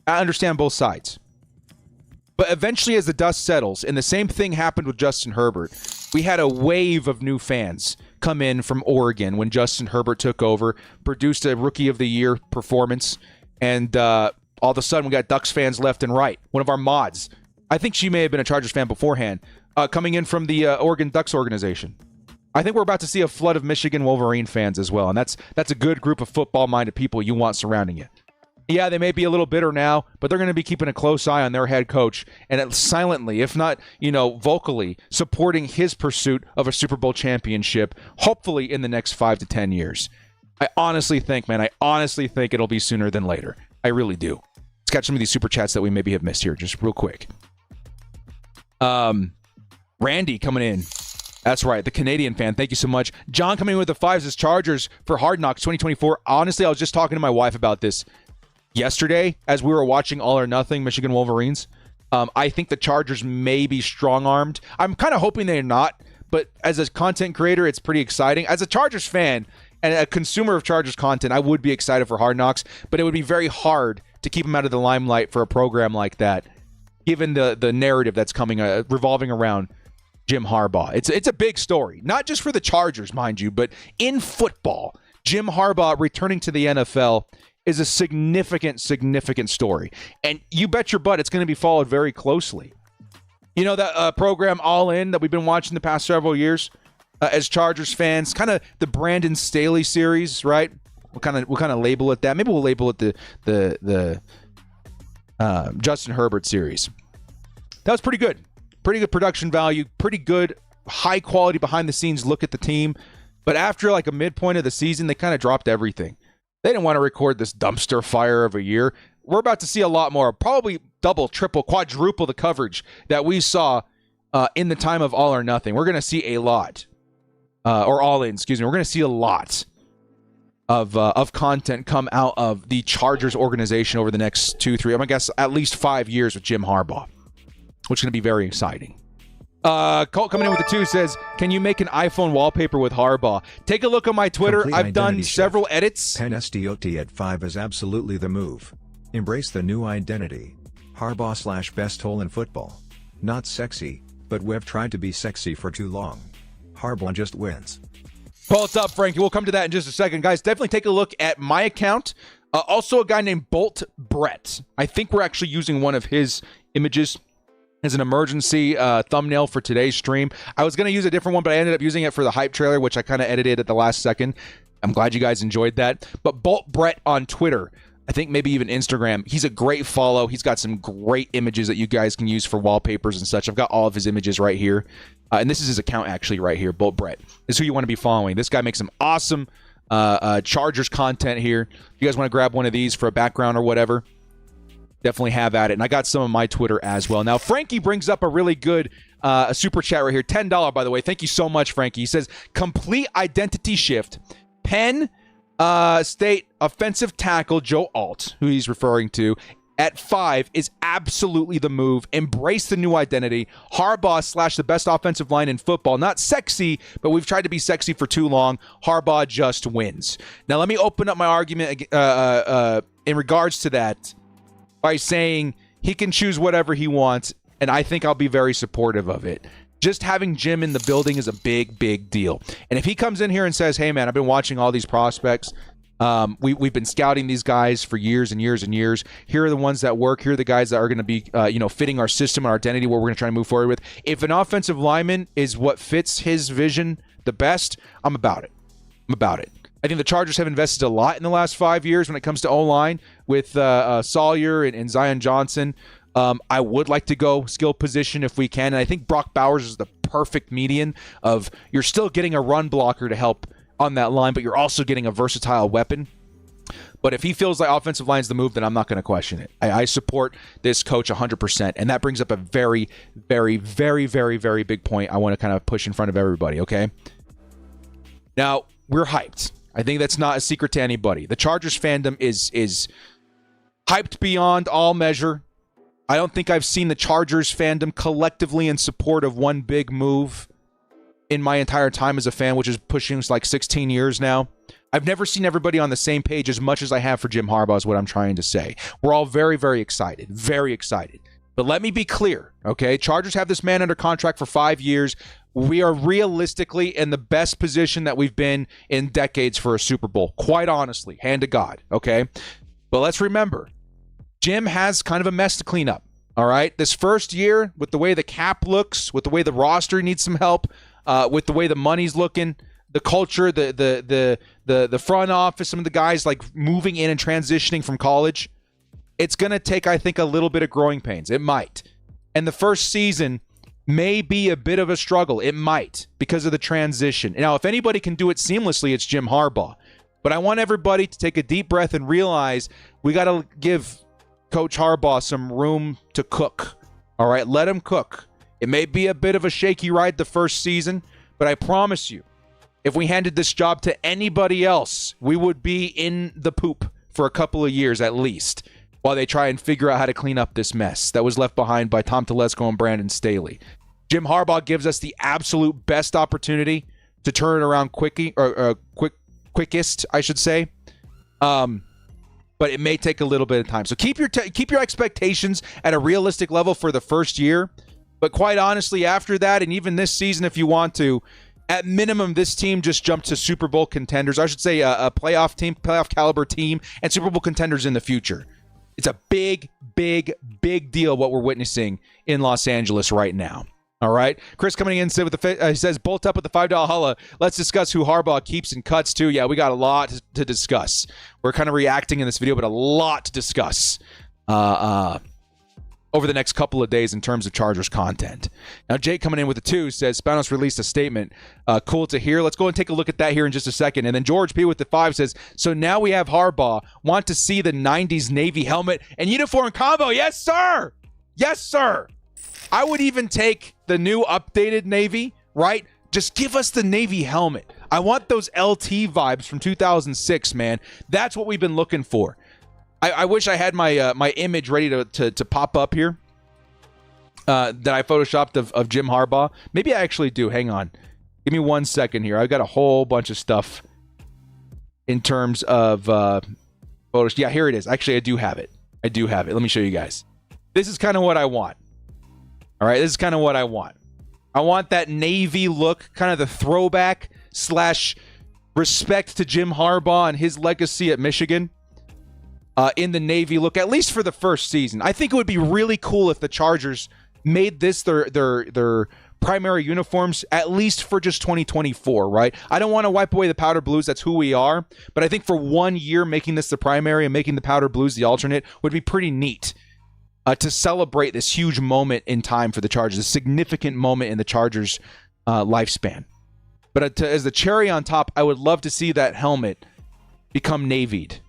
I understand both sides. But eventually, as the dust settles, and the same thing happened with Justin Herbert, we had a wave of new fans come in from Oregon when Justin Herbert took over, produced a Rookie of the Year performance, and all of a sudden we got Ducks fans left and right. One of our mods, I think she may have been a Chargers fan beforehand, coming in from the Oregon Ducks organization. I think we're about to see a flood of Michigan Wolverine fans as well, and that's a good group of football-minded people you want surrounding you. Yeah, they may be a little bitter now, but they're going to be keeping a close eye on their head coach and silently, if not, vocally, supporting his pursuit of a Super Bowl championship, hopefully in the next 5 to 10 years. I honestly think it'll be sooner than later. I really do. Let's catch some of these super chats that we maybe have missed here, just real quick. Randy coming in. That's right, the Canadian fan. Thank you so much. John coming in with the 5s as Chargers for Hard Knocks 2024. Honestly, I was just talking to my wife about this yesterday as we were watching All or Nothing, Michigan Wolverines. I think the Chargers may be strong-armed. I'm kind of hoping they're not, but as a content creator, it's pretty exciting. As a Chargers fan and a consumer of Chargers content, I would be excited for Hard Knocks, but it would be very hard to keep them out of the limelight for a program like that, given the narrative that's coming, revolving around Jim Harbaugh. It's a big story, not just for the Chargers, mind you, but in football. Jim Harbaugh returning to the NFL is a significant story. And you bet your butt it's going to be followed very closely. You know that program All In that we've been watching the past several years as Chargers fans, kind of the Brandon Staley series, right? We'll kind of label it that. Maybe we'll label it the Justin Herbert series. That was pretty good. Pretty good production value, pretty good high quality behind the scenes look at the team. But after like a midpoint of the season, they kind of dropped everything. They didn't want to record this dumpster fire of a year. We're about to see a lot more, probably double, triple, quadruple the coverage that we saw in the time of All or Nothing. We're going to see a lot, or All In, excuse me. We're going to see a lot of content come out of the Chargers organization over the next 2, 3, I guess at least 5 years with Jim Harbaugh, which is going to be very exciting. Colt coming in with the 2 says, can you make an iPhone wallpaper with Harbaugh? Take a look on my Twitter. Complete I've done shift. several edits. Penn SDOT at 5 is absolutely the move. Embrace the new identity. Harbaugh / best hole in football. Not sexy, but we've tried to be sexy for too long. Harbaugh just wins. Pull it up, Frankie. We'll come to that in just a second. Guys, definitely take a look at my account. Also, a guy named Bolt Brett. I think we're actually using one of his images as an emergency thumbnail for today's stream. I was going to use a different one, but I ended up using it for the hype trailer, which I kind of edited at the last second. I'm glad you guys enjoyed that. But Bolt Brett on Twitter, I think maybe even Instagram, he's a great follow. He's got some great images that you guys can use for wallpapers and such. I've got all of his images right here. And this is his account actually right here, Bolt Brett. This is who you want to be following. This guy makes some awesome Chargers content here. If you guys want to grab one of these for a background or whatever, definitely have at it. And I got some of my Twitter as well. Now, Frankie brings up a really good super chat right here. $10, by the way. Thank you so much, Frankie. He says, complete identity shift. Penn State offensive tackle Joe Alt, who he's referring to, at 5 is absolutely the move. Embrace the new identity. Harbaugh / the best offensive line in football. Not sexy, but we've tried to be sexy for too long. Harbaugh just wins. Now, let me open up my argument in regards to that by saying he can choose whatever he wants, and I think I'll be very supportive of it. Just having Jim in the building is a big, big deal. And if he comes in here and says, hey, man, I've been watching all these prospects. We've been scouting these guys for years and years and years. Here are the ones that work. Here are the guys that are going to be, fitting our system and our identity, where we're going to try to move forward with. If an offensive lineman is what fits his vision the best, I'm about it. I think the Chargers have invested a lot in the last 5 years when it comes to O-line with Sawyer and Zion Johnson. I would like to go skill position if we can. And I think Brock Bowers is the perfect median of you're still getting a run blocker to help on that line, but you're also getting a versatile weapon. But if he feels like offensive line is the move, then I'm not going to question it. I support this coach 100%. And that brings up a very, very, very, very, very big point I want to kind of push in front of everybody, okay? Now, we're hyped. I think that's not a secret to anybody. The Chargers fandom is hyped beyond all measure. I don't think I've seen the Chargers fandom collectively in support of one big move in my entire time as a fan, which is pushing like 16 years now. I've never seen everybody on the same page as much as I have for Jim Harbaugh is what I'm trying to say. We're all very, very excited. Very excited. But let me be clear, okay? Chargers have this man under contract for 5 years. We are realistically in the best position that we've been in decades for a Super Bowl. Quite honestly, hand to God, okay? But let's remember, Jim has kind of a mess to clean up, all right? This first year, with the way the cap looks, with the way the roster needs some help, with the way the money's looking, the culture, the front office, some of the guys like moving in and transitioning from college, it's going to take, I think, a little bit of growing pains. It might. And the first season may be a bit of a struggle. It might, because of the transition. Now, if anybody can do it seamlessly, it's Jim Harbaugh. But I want everybody to take a deep breath and realize we got to give Coach Harbaugh some room to cook. All right, let him cook. It may be a bit of a shaky ride the first season, but I promise you, if we handed this job to anybody else, we would be in the poop for a couple of years at least, while they try and figure out how to clean up this mess that was left behind by Tom Telesco and Brandon Staley. Jim Harbaugh gives us the absolute best opportunity to turn it around quickest, I should say. But it may take a little bit of time. So keep your expectations at a realistic level for the first year. But quite honestly, after that, and even this season, if you want to, at minimum, this team just jumped to Super Bowl contenders. I should say a playoff team, playoff caliber team, and Super Bowl contenders in the future. It's a big, big, big deal what we're witnessing in Los Angeles right now. All right. Chris coming in he says, bolt up with the $5 holla. Let's discuss who Harbaugh keeps and cuts too. Yeah, we got a lot to discuss. We're kind of reacting in this video, but a lot to discuss over the next couple of days in terms of Chargers content. Now, Jake coming in with the 2 says, Spanos released a statement. Cool to hear. Let's go and take a look at that here in just a second. And then George P. with the 5 says, so now we have Harbaugh. Want to see the 90s Navy helmet and uniform combo. Yes, sir. Yes, sir. I would even take the new updated Navy, right? Just give us the Navy helmet. I want those LT vibes from 2006, man. That's what we've been looking for. I wish I had my image ready to pop up here that I photoshopped of Jim Harbaugh. Maybe I actually do. Hang on. Give me 1 second here. I've got a whole bunch of stuff in terms of photos. Yeah, here it is. Actually, I do have it. Let me show you guys. This is kind of what I want. All right, this is kind of what I want. I want that Navy look, kind of the throwback / respect to Jim Harbaugh and his legacy at Michigan. In the Navy look, at least for the first season. I think it would be really cool if the Chargers made this their primary uniforms, at least for just 2024, right? I don't want to wipe away the powder blues. That's who we are. But I think for 1 year, making this the primary and making the powder blues the alternate would be pretty neat to celebrate this huge moment in time for the Chargers, a significant moment in the Chargers' lifespan. But as the cherry on top, I would love to see that helmet become navied.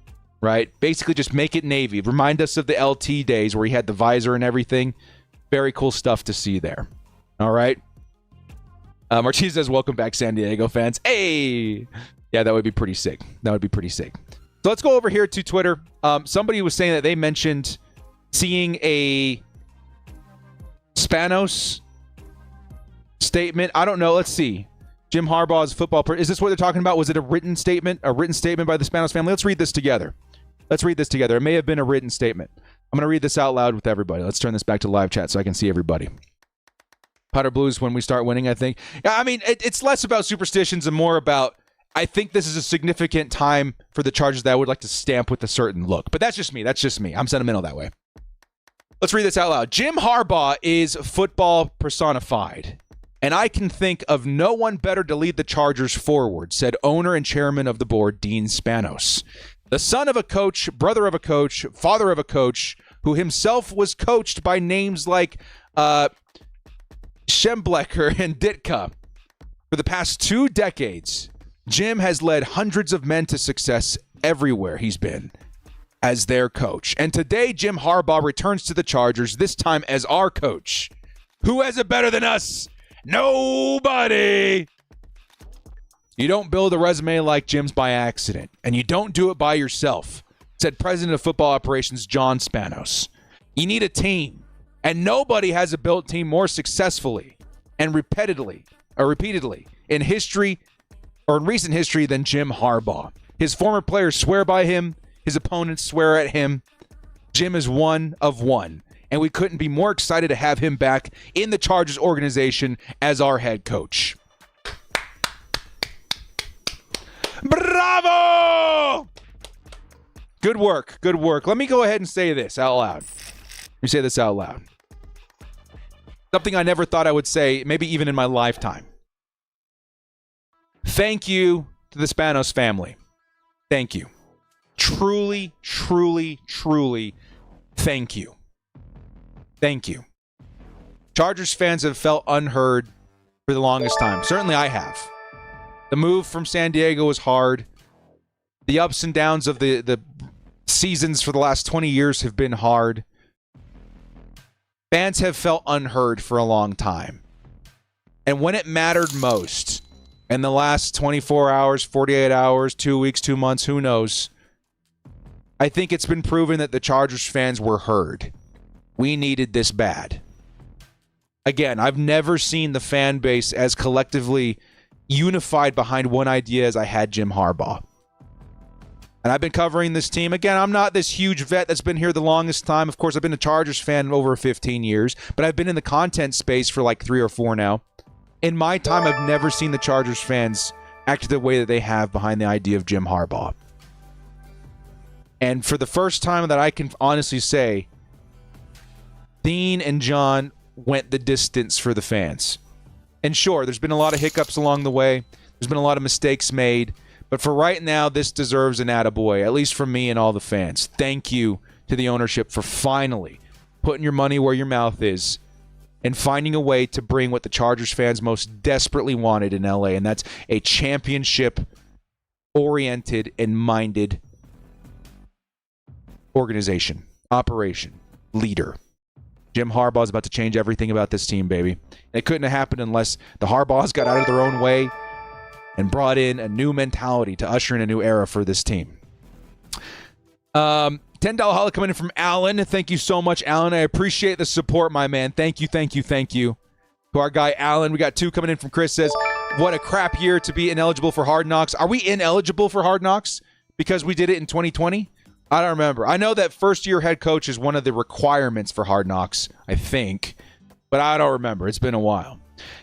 Right? Basically just make it navy. Remind us of the LT days where he had the visor and everything. Very cool stuff to see there. All right. Martinez says, welcome back, San Diego fans. Hey! Yeah, that would be pretty sick. That would be pretty sick. So let's go over here to Twitter. Somebody was saying that they mentioned seeing a Spanos statement. I don't know. Let's see. Jim Harbaugh's football. Is this what they're talking about? Was it a written statement? A written statement by the Spanos family? Let's read this together. It may have been a written statement. I'm going to read this out loud with everybody. Let's turn this back to live chat so I can see everybody. Powder Blues when we start winning, I think. Yeah, I mean, it's less about superstitions and more about, I think this is a significant time for the Chargers that I would like to stamp with a certain look. But that's just me. I'm sentimental that way. Let's read this out loud. Jim Harbaugh is football personified. And I can think of no one better to lead the Chargers forward, said owner and chairman of the board, Dean Spanos. The son of a coach, brother of a coach, father of a coach, who himself was coached by names like Schemblecher and Ditka. For the past 2 decades, Jim has led hundreds of men to success everywhere he's been as their coach. And today, Jim Harbaugh returns to the Chargers, this time as our coach. Who has it better than us? Nobody. You don't build a resume like Jim's by accident, and you don't do it by yourself, said President of Football Operations John Spanos. You need a team, and nobody has a built team more successfully and repeatedly in history or in recent history than Jim Harbaugh. His former players swear by him. His opponents swear at him. Jim is one of one, and we couldn't be more excited to have him back in the Chargers organization as our head coach. Bravo! Good work. Let me go ahead and say this out loud. Let me say this out loud. Something I never thought I would say, maybe even in my lifetime. Thank you to the Spanos family. Thank you. Truly, truly, truly, thank you. Thank you. Chargers fans have felt unheard for the longest time. Certainly I have. The move from San Diego was hard. The ups and downs of the seasons for the last 20 years have been hard. Fans have felt unheard for a long time. And when it mattered most, in the last 24 hours, 48 hours, 2 weeks, 2 months, who knows, I think it's been proven that the Chargers fans were heard. We needed this bad. Again, I've never seen the fan base as collectively unified behind one idea as I had Jim Harbaugh. And I've been covering this team. Again, I'm not this huge vet that's been here the longest time. Of course, I've been a Chargers fan over 15 years, but I've been in the content space for like 3 or 4 now. In my time, I've never seen the Chargers fans act the way that they have behind the idea of Jim Harbaugh. And for the first time that I can honestly say, Dean and John went the distance for the fans. And sure, there's been a lot of hiccups along the way. There's been a lot of mistakes made. But for right now, this deserves an attaboy, at least from me and all the fans. Thank you to the ownership for finally putting your money where your mouth is and finding a way to bring what the Chargers fans most desperately wanted in LA, and that's a championship-oriented and minded organization, operation, leader. Jim Harbaugh is about to change everything about this team, baby. It couldn't have happened unless the Harbaughs got out of their own way and brought in a new mentality to usher in a new era for this team. $10 holla coming in from Alan. Thank you so much, Alan. I appreciate the support, my man. Thank you. To our guy, Alan. We got 2 coming in from Chris. Says, what a crap year to be ineligible for Hard Knocks. Are we ineligible for Hard Knocks because we did it in 2020? I don't remember. I know that first-year head coach is one of the requirements for Hard Knocks, I think. But I don't remember. It's been a while.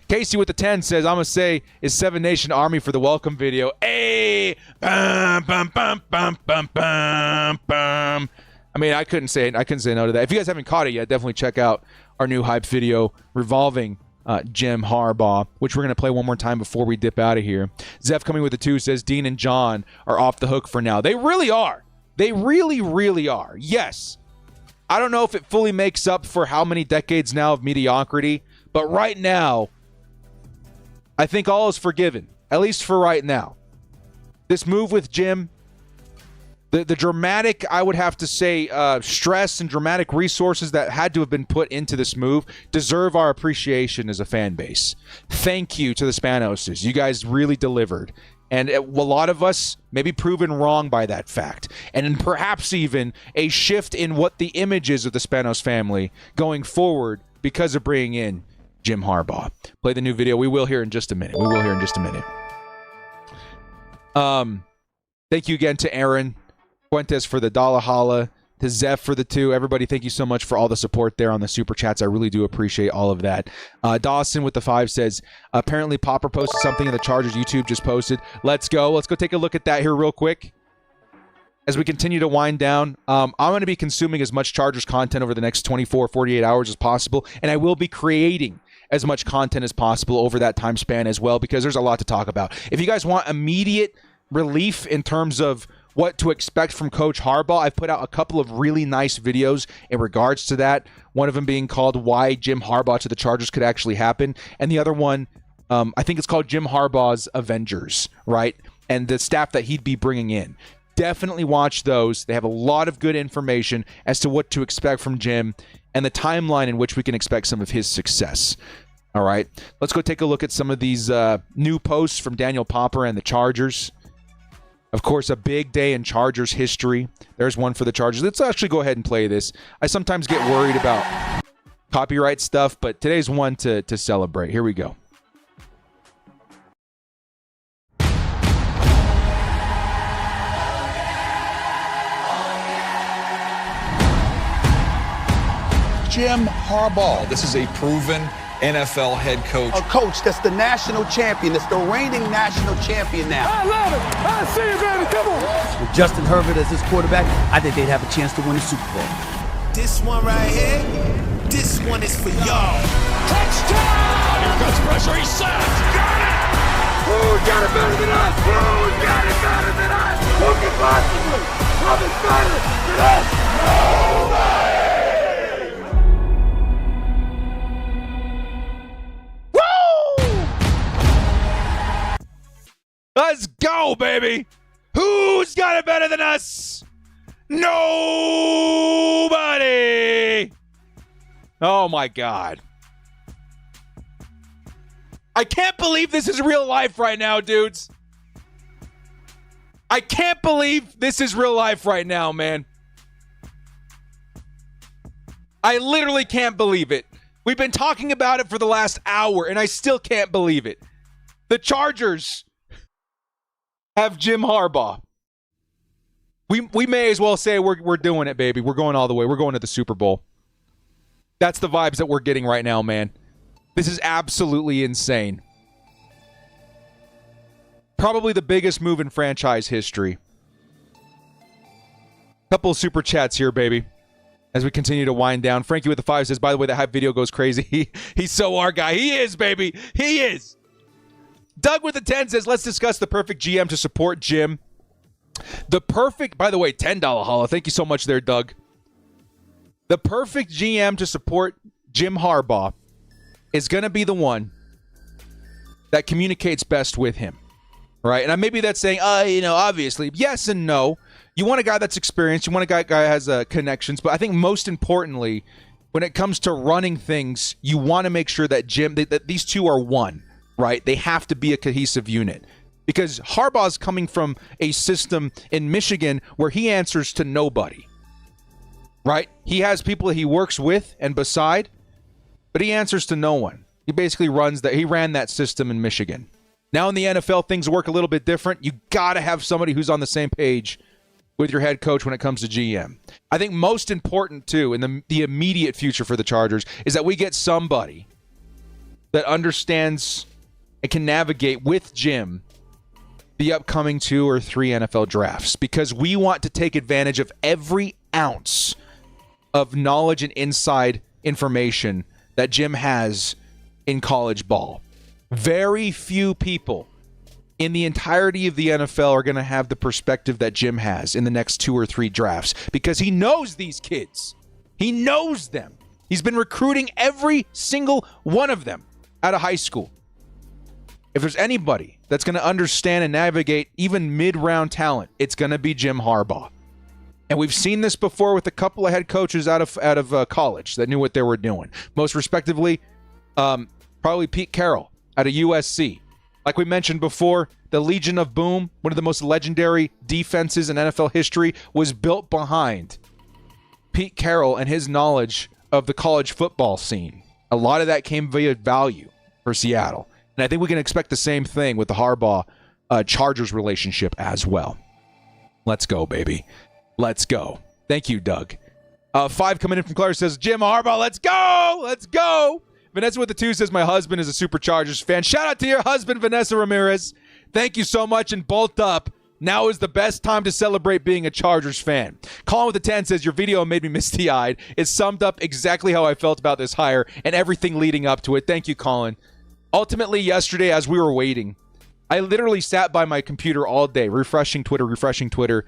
Casey with the 10 says, I'm going to say, is Seven Nation Army for the welcome video. Hey! Bum, bum, bum, bum, bum, bum, bum. I mean, I couldn't say no to that. If you guys haven't caught it yet, definitely check out our new hype video revolving Jim Harbaugh, which we're going to play one more time before we dip out of here. Zeph coming with the 2 says, Dean and John are off the hook for now. They really are. They really, really are. Yes. I don't know if it fully makes up for how many decades now of mediocrity, but right now, I think all is forgiven, at least for right now. This move with Jim, the dramatic, I would have to say, stress and dramatic resources that had to have been put into this move deserve our appreciation as a fan base. Thank you to the Spanoses. You guys really delivered. And a lot of us may be proven wrong by that fact. And perhaps even a shift in what the image is of the Spanos family going forward because of bringing in Jim Harbaugh. Play the new video. We will hear in just a minute. Thank you again to Aaron Fuentes for the dollar holla, to Zeph for the 2. Everybody, thank you so much for all the support there on the super chats. I really do appreciate all of that. Dawson with the 5 says, apparently Popper posted something in the Chargers YouTube just posted. Let's go take a look at that here real quick. As we continue to wind down, I'm going to be consuming as much Chargers content over the next 24, 48 hours as possible, and I will be creating as much content as possible over that time span as well, because there's a lot to talk about. If you guys want immediate relief in terms of what to expect from Coach Harbaugh, I've put out a couple of really nice videos in regards to that. One of them being called Why Jim Harbaugh to the Chargers Could Actually Happen. And the other one, I think it's called Jim Harbaugh's Avengers, right? And the staff that he'd be bringing in. Definitely watch those. They have a lot of good information as to what to expect from Jim and the timeline in which we can expect some of his success. All right, let's go take a look at some of these new posts from Daniel Popper and the Chargers. Of course, a big day in Chargers history. There's one for the Chargers. Let's actually go ahead and play this. I sometimes get worried about copyright stuff, but today's one to celebrate. Here we go. Jim Harbaugh. This is a proven NFL head coach. A coach that's the national champion, that's the reigning national champion now. I love it. I see it, baby. Come on. With Justin Herbert as his quarterback, I think they'd have a chance to win the Super Bowl. This one right here, this one is for y'all. Touchdown! Here comes pressure. He's sacked. Got it! Who's got it better than us? Who's got it better than us? Who can possibly have it better than us? Nobody! Let's go, baby. Who's got it better than us? Nobody. Oh, my God. I can't believe this is real life right now, dudes. I can't believe this is real life right now, man. I literally can't believe it. We've been talking about it for the last hour, and I still can't believe it. The Chargers have Jim Harbaugh. We may as well say we're doing it, baby. We're going all the way. We're going to the Super Bowl. That's the vibes that we're getting right now, man. This is absolutely insane. Probably the biggest move in franchise history. Couple of super chats here, baby. As we continue to wind down. Frankie with the 5 says, by the way, that hype video goes crazy. He's so our guy. He is, baby. He is. Doug with the 10 says, let's discuss the perfect GM to support Jim. The perfect, by the way, $10 holla. Thank you so much there, Doug. The perfect GM to support Jim Harbaugh is going to be the one that communicates best with him. Right? And maybe that's saying, obviously, yes and no. You want a guy that's experienced. You want a guy that has connections. But I think most importantly, when it comes to running things, you want to make sure that that these two are one. Right? They have to be a cohesive unit. Because Harbaugh's coming from a system in Michigan where he answers to nobody. Right? He has people that he works with and beside, but he answers to no one. He basically he ran that system in Michigan. Now in the NFL, things work a little bit different. You got to have somebody who's on the same page with your head coach when it comes to GM. I think most important, too, in the immediate future for the Chargers is that we get somebody that understands and can navigate with Jim the upcoming 2 or 3 NFL drafts, because we want to take advantage of every ounce of knowledge and inside information that Jim has in college ball. Very few people in the entirety of the NFL are going to have the perspective that Jim has in the next 2 or 3 drafts, because he knows these kids. He knows them. He's been recruiting every single one of them out of high school. If there's anybody that's going to understand and navigate even mid-round talent, it's going to be Jim Harbaugh. And we've seen this before with a couple of head coaches out of college that knew what they were doing. Most respectively, probably Pete Carroll out of USC. Like we mentioned before, the Legion of Boom, one of the most legendary defenses in NFL history, was built behind Pete Carroll and his knowledge of the college football scene. A lot of that came via value for Seattle. And I think we can expect the same thing with the Harbaugh-Chargers relationship as well. Let's go, baby. Let's go. Thank you, Doug. 5 coming in from Claire says, Jim Harbaugh, let's go! Let's go! Vanessa with the 2 says, my husband is a Super Chargers fan. Shout out to your husband, Vanessa Ramirez. Thank you so much, and bolt up. Now is the best time to celebrate being a Chargers fan. Colin with the 10 says, your video made me misty-eyed. It summed up exactly how I felt about this hire and everything leading up to it. Thank you, Colin. Ultimately, yesterday, as we were waiting, I literally sat by my computer all day, refreshing Twitter,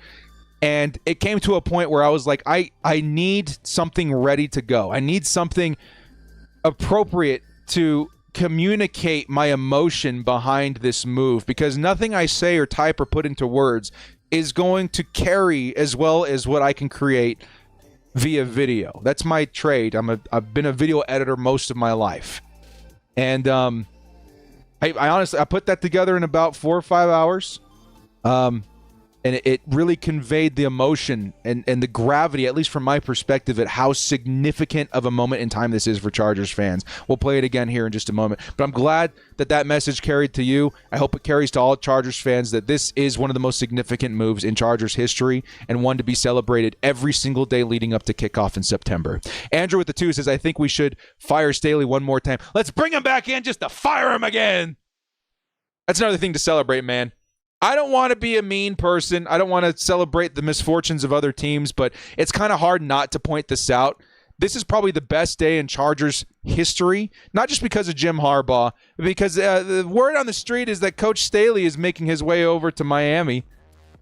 and it came to a point where I was like, I need something ready to go. I need something appropriate to communicate my emotion behind this move, because nothing I say or type or put into words is going to carry as well as what I can create via video. That's my trade. I've been a video editor most of my life. And I honestly, I put that together in about 4 or 5 hours. And it really conveyed the emotion and the gravity, at least from my perspective, at how significant of a moment in time this is for Chargers fans. We'll play it again here in just a moment. But I'm glad that message carried to you. I hope it carries to all Chargers fans that this is one of the most significant moves in Chargers history, and one to be celebrated every single day leading up to kickoff in September. Andrew with the 2 says, I think we should fire Staley one more time. Let's bring him back in just to fire him again. That's another thing to celebrate, man. I don't want to be a mean person. I don't want to celebrate the misfortunes of other teams, but it's kind of hard not to point this out. This is probably the best day in Chargers history, not just because of Jim Harbaugh, but because the word on the street is that Coach Staley is making his way over to Miami.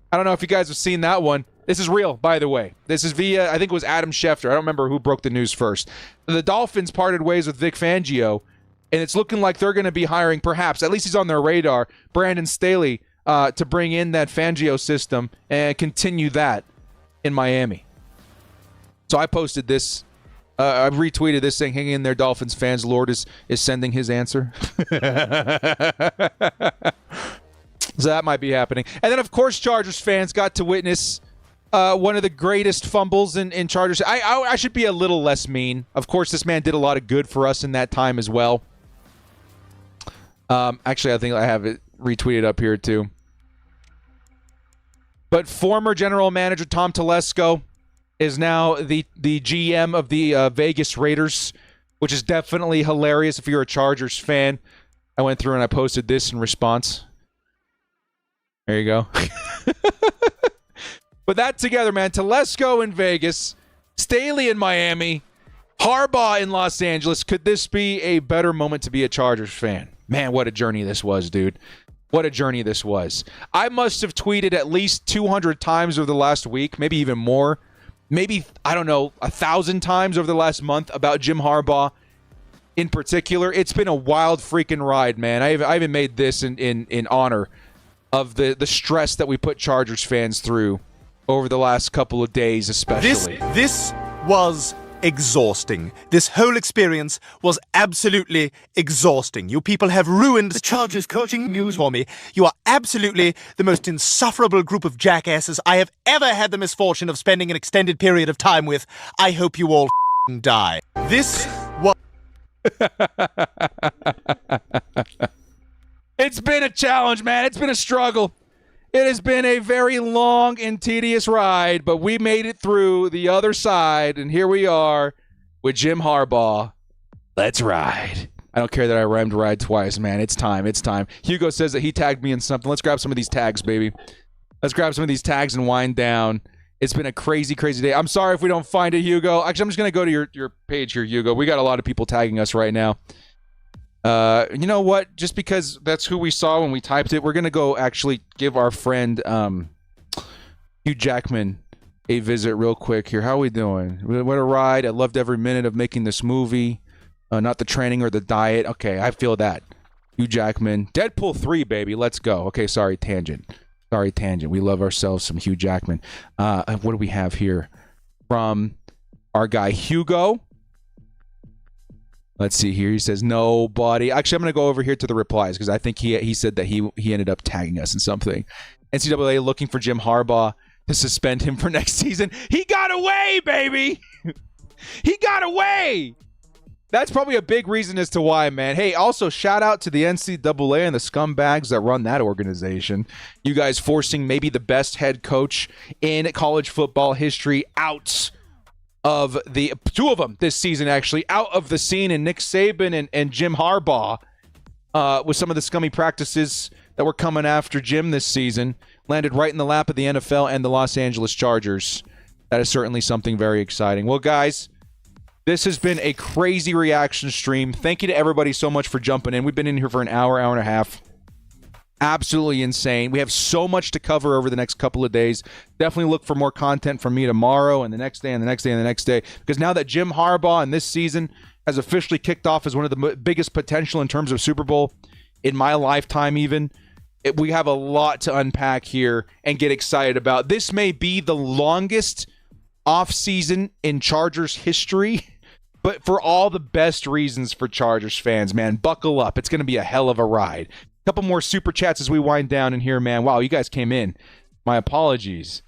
I don't know if you guys have seen that one. This is real, by the way. This is via, I think it was Adam Schefter. I don't remember who broke the news first. The Dolphins parted ways with Vic Fangio, and it's looking like they're going to be hiring, perhaps, at least he's on their radar, Brandon Staley, to bring in that Fangio system and continue that in Miami. So I posted this. I retweeted this saying, hang in there, Dolphins fans. Lord is sending his answer. So that might be happening. And then, of course, Chargers fans got to witness one of the greatest fumbles in Chargers. I should be a little less mean. Of course, this man did a lot of good for us in that time as well. Actually, I think I have it retweeted up here too. But former general manager Tom Telesco is now the GM of the Vegas Raiders, which is definitely hilarious if you're a Chargers fan. I went through and I posted this in response. There you go. But that together, man, Telesco in Vegas, Staley in Miami, Harbaugh in Los Angeles. Could this be a better moment to be a Chargers fan? Man, what a journey this was, dude. What a journey this was. I must have tweeted at least 200 times over the last week, maybe even more. Maybe, I don't know, 1,000 times over the last month about Jim Harbaugh in particular. It's been a wild freaking ride, man. I even made this in honor of the stress that we put Chargers fans through over the last couple of days especially. This was exhausting. This whole experience was absolutely exhausting. You people have ruined the Chargers coaching news for me. You are absolutely the most insufferable group of jackasses I have ever had the misfortune of spending an extended period of time with. I hope you all die. This was... It's been a challenge, man. It's been a struggle. It has been a very long and tedious ride, but we made it through the other side, and here we are with Jim Harbaugh. Let's ride. I don't care that I rhymed ride twice, man. It's time. It's time. Hugo says that he tagged me in something. Let's grab some of these tags, baby. Let's grab some of these tags and wind down. It's been a crazy, crazy day. I'm sorry if we don't find it, Hugo. Actually, I'm just going to go to your page here, Hugo. We got a lot of people tagging us right now. You know what? Just because that's who we saw when we typed it, we're going to go actually give our friend Hugh Jackman a visit real quick here. How are we doing? What a ride. I loved every minute of making this movie. Not the training or the diet. Okay, I feel that. Hugh Jackman. Deadpool 3, baby. Let's go. Okay, sorry, tangent. Sorry, tangent. We love ourselves some Hugh Jackman. What do we have here? From our guy Hugo. Let's see here. He says, nobody. Actually, I'm going to go over here to the replies because I think he said that he ended up tagging us in something. NCAA looking for Jim Harbaugh to suspend him for next season. He got away, baby. He got away. That's probably a big reason as to why, man. Hey, also shout out to the NCAA and the scumbags that run that organization. You guys forcing maybe the best head coach in college football history out of the two of them this season, actually, out of the scene, and Nick Saban and Jim Harbaugh with some of the scummy practices that were coming after Jim this season landed right in the lap of the NFL and the Los Angeles Chargers. That is certainly something very exciting. Well, guys, this has been a crazy reaction stream. Thank you to everybody so much for jumping in. We've been in here for an hour, hour and a half. Absolutely insane. We have so much to cover over the next couple of days. Definitely look for more content from me tomorrow and the next day and the next day and the next day. Because now that Jim Harbaugh in this season has officially kicked off as one of the biggest potential in terms of Super Bowl in my lifetime even, we have a lot to unpack here and get excited about. This may be the longest offseason in Chargers history, but for all the best reasons for Chargers fans, man. Buckle up. It's going to be a hell of a ride. A couple more super chats as we wind down in here, man. Wow, you guys came in. My apologies.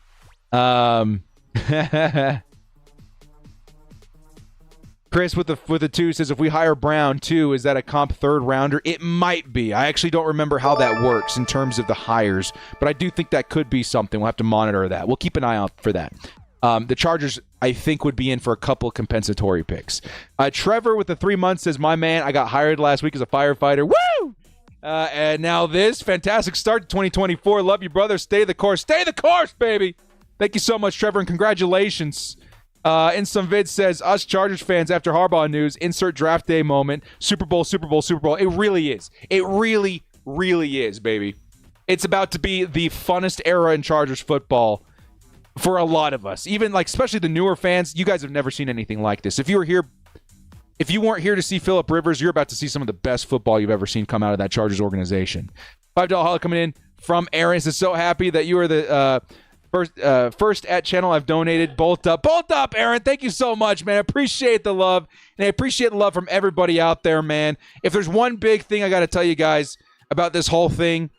Chris with the 2 says, if we hire Brown too, is that a comp third rounder? It might be. I actually don't remember how that works in terms of the hires, but I do think that could be something. We'll have to monitor that. We'll keep an eye out for that. The Chargers, I think, would be in for a couple of compensatory picks. Trevor with the 3 months says, my man, I got hired last week as a firefighter. Woo! And now this fantastic start to 2024. Love you, brother. Stay the course. Stay the course, baby. Thank you so much, Trevor, and congratulations. In some vid says, us Chargers fans after Harbaugh news, insert draft day moment, Super Bowl, Super Bowl, Super Bowl. It really is. It really, really is, baby. It's about to be the funnest era in Chargers football for a lot of us. Even, like, especially the newer fans, you guys have never seen anything like this. If you weren't here to see Phillip Rivers, you're about to see some of the best football you've ever seen come out of that Chargers organization. $5 holla coming in from Aaron. Is so happy that you are the first at channel I've donated. Bolt up, Aaron. Thank you so much, man. I appreciate the love, and I appreciate the love from everybody out there, man. If there's one big thing I got to tell you guys about this whole thing,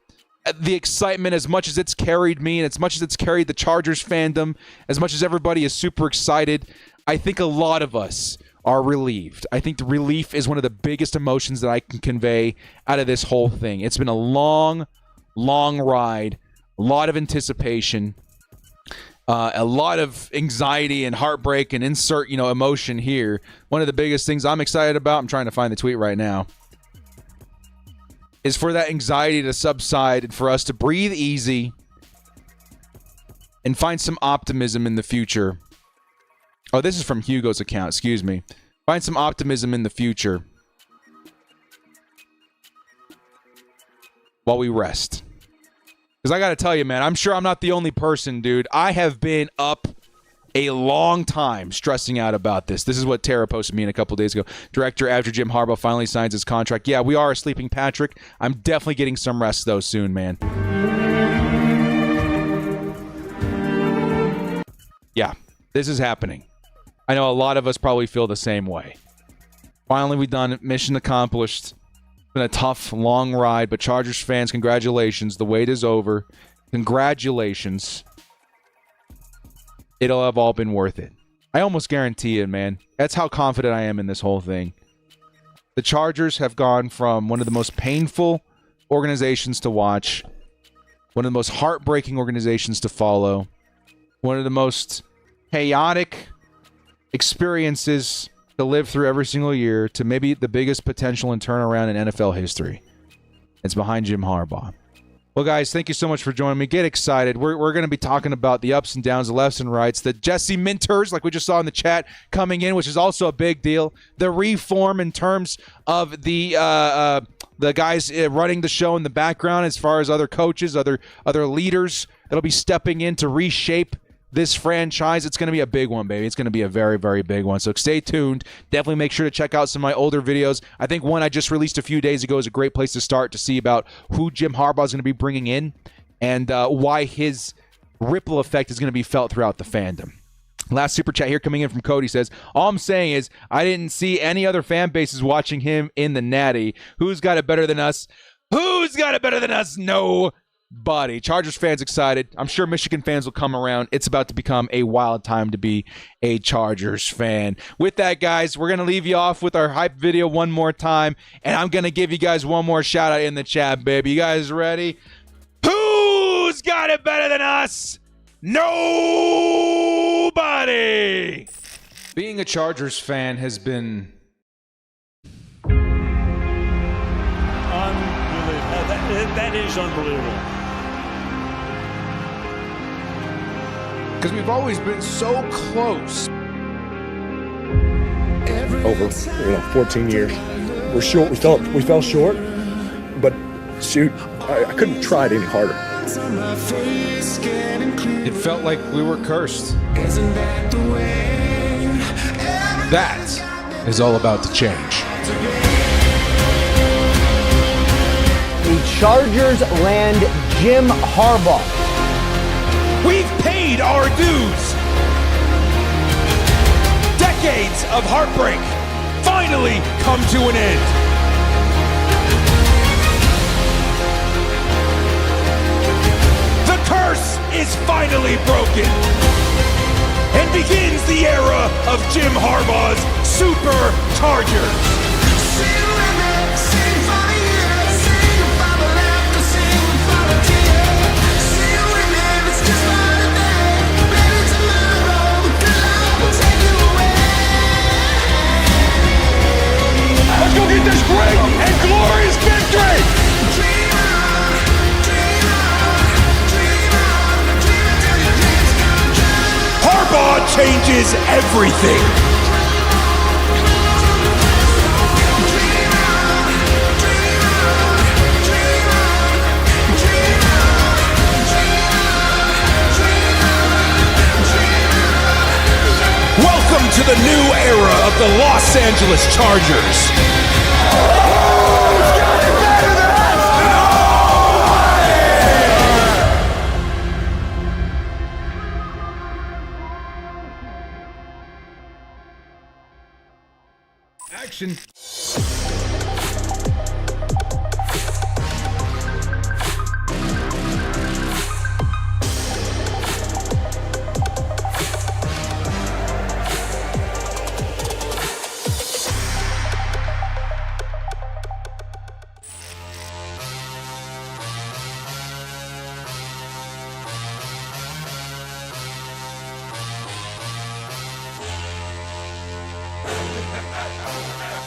the excitement, as much as it's carried me and as much as it's carried the Chargers fandom, as much as everybody is super excited, I think a lot of us are relieved. I think the relief is one of the biggest emotions that I can convey out of this whole thing. It's been a long, long ride, a lot of anticipation, a lot of anxiety and heartbreak and insert, emotion here. One of the biggest things I'm excited about, I'm trying to find the tweet right now, is for that anxiety to subside and for us to breathe easy and find some optimism in the future. Oh, this is from Hugo's account. Excuse me. Find some optimism in the future while we rest. Because I got to tell you, man, I'm sure I'm not the only person, dude. I have been up a long time stressing out about this. This is what Tara posted me in a couple days ago. Director, after Jim Harbaugh finally signs his contract. Yeah, we are a sleeping Patrick. I'm definitely getting some rest, though, soon, man. Yeah, this is happening. I know a lot of us probably feel the same way. Finally, we've done it. Mission accomplished. It's been a tough, long ride, but Chargers fans, congratulations. The wait is over. Congratulations. It'll have all been worth it. I almost guarantee it, man. That's how confident I am in this whole thing. The Chargers have gone from one of the most painful organizations to watch one of the most heartbreaking organizations to follow, one of the most chaotic experiences to live through every single year, to maybe the biggest potential and turnaround in NFL history. It's behind Jim Harbaugh. Well, guys, thank you so much for joining me. Get excited. We're going to be talking about the ups and downs, the lefts and rights, the Jesse Minters, like we just saw in the chat, coming in, which is also a big deal. The reform in terms of the guys running the show in the background, as far as other coaches, other leaders that'll be stepping in to reshape this franchise. It's going to be a big one, baby. It's going to be a very, very big one. So stay tuned. Definitely make sure to check out some of my older videos. I think one I just released a few days ago is a great place to start to see about who Jim Harbaugh is going to be bringing in and why his ripple effect is going to be felt throughout the fandom. Last super chat here coming in from Cody says, all I'm saying is I didn't see any other fan bases watching him in the Natty. Who's got it better than us? Who's got it better than us? Nobody. Chargers fans excited. I'm sure Michigan fans will come around. It's about to become a wild time to be a Chargers fan. With that, guys, we're going to leave you off with our hype video one more time, and I'm going to give you guys one more shout out in the chat, baby. You guys ready? Who's got it better than us? Nobody. Being a Chargers fan has been unbelievable. That is unbelievable. Because we've always been so close. Over 14 years, we're short. We fell short, but shoot, I couldn't try it any harder. It felt like we were cursed. That is all about to change. The Chargers land Jim Harbaugh. We've paid our dues. Decades of heartbreak finally come to an end. The curse is finally broken and begins the era of Jim Harbaugh's Super Chargers. Let's go get this great and glorious victory! Harbaugh changes everything. Welcome to the new era of the Los Angeles Chargers. Action.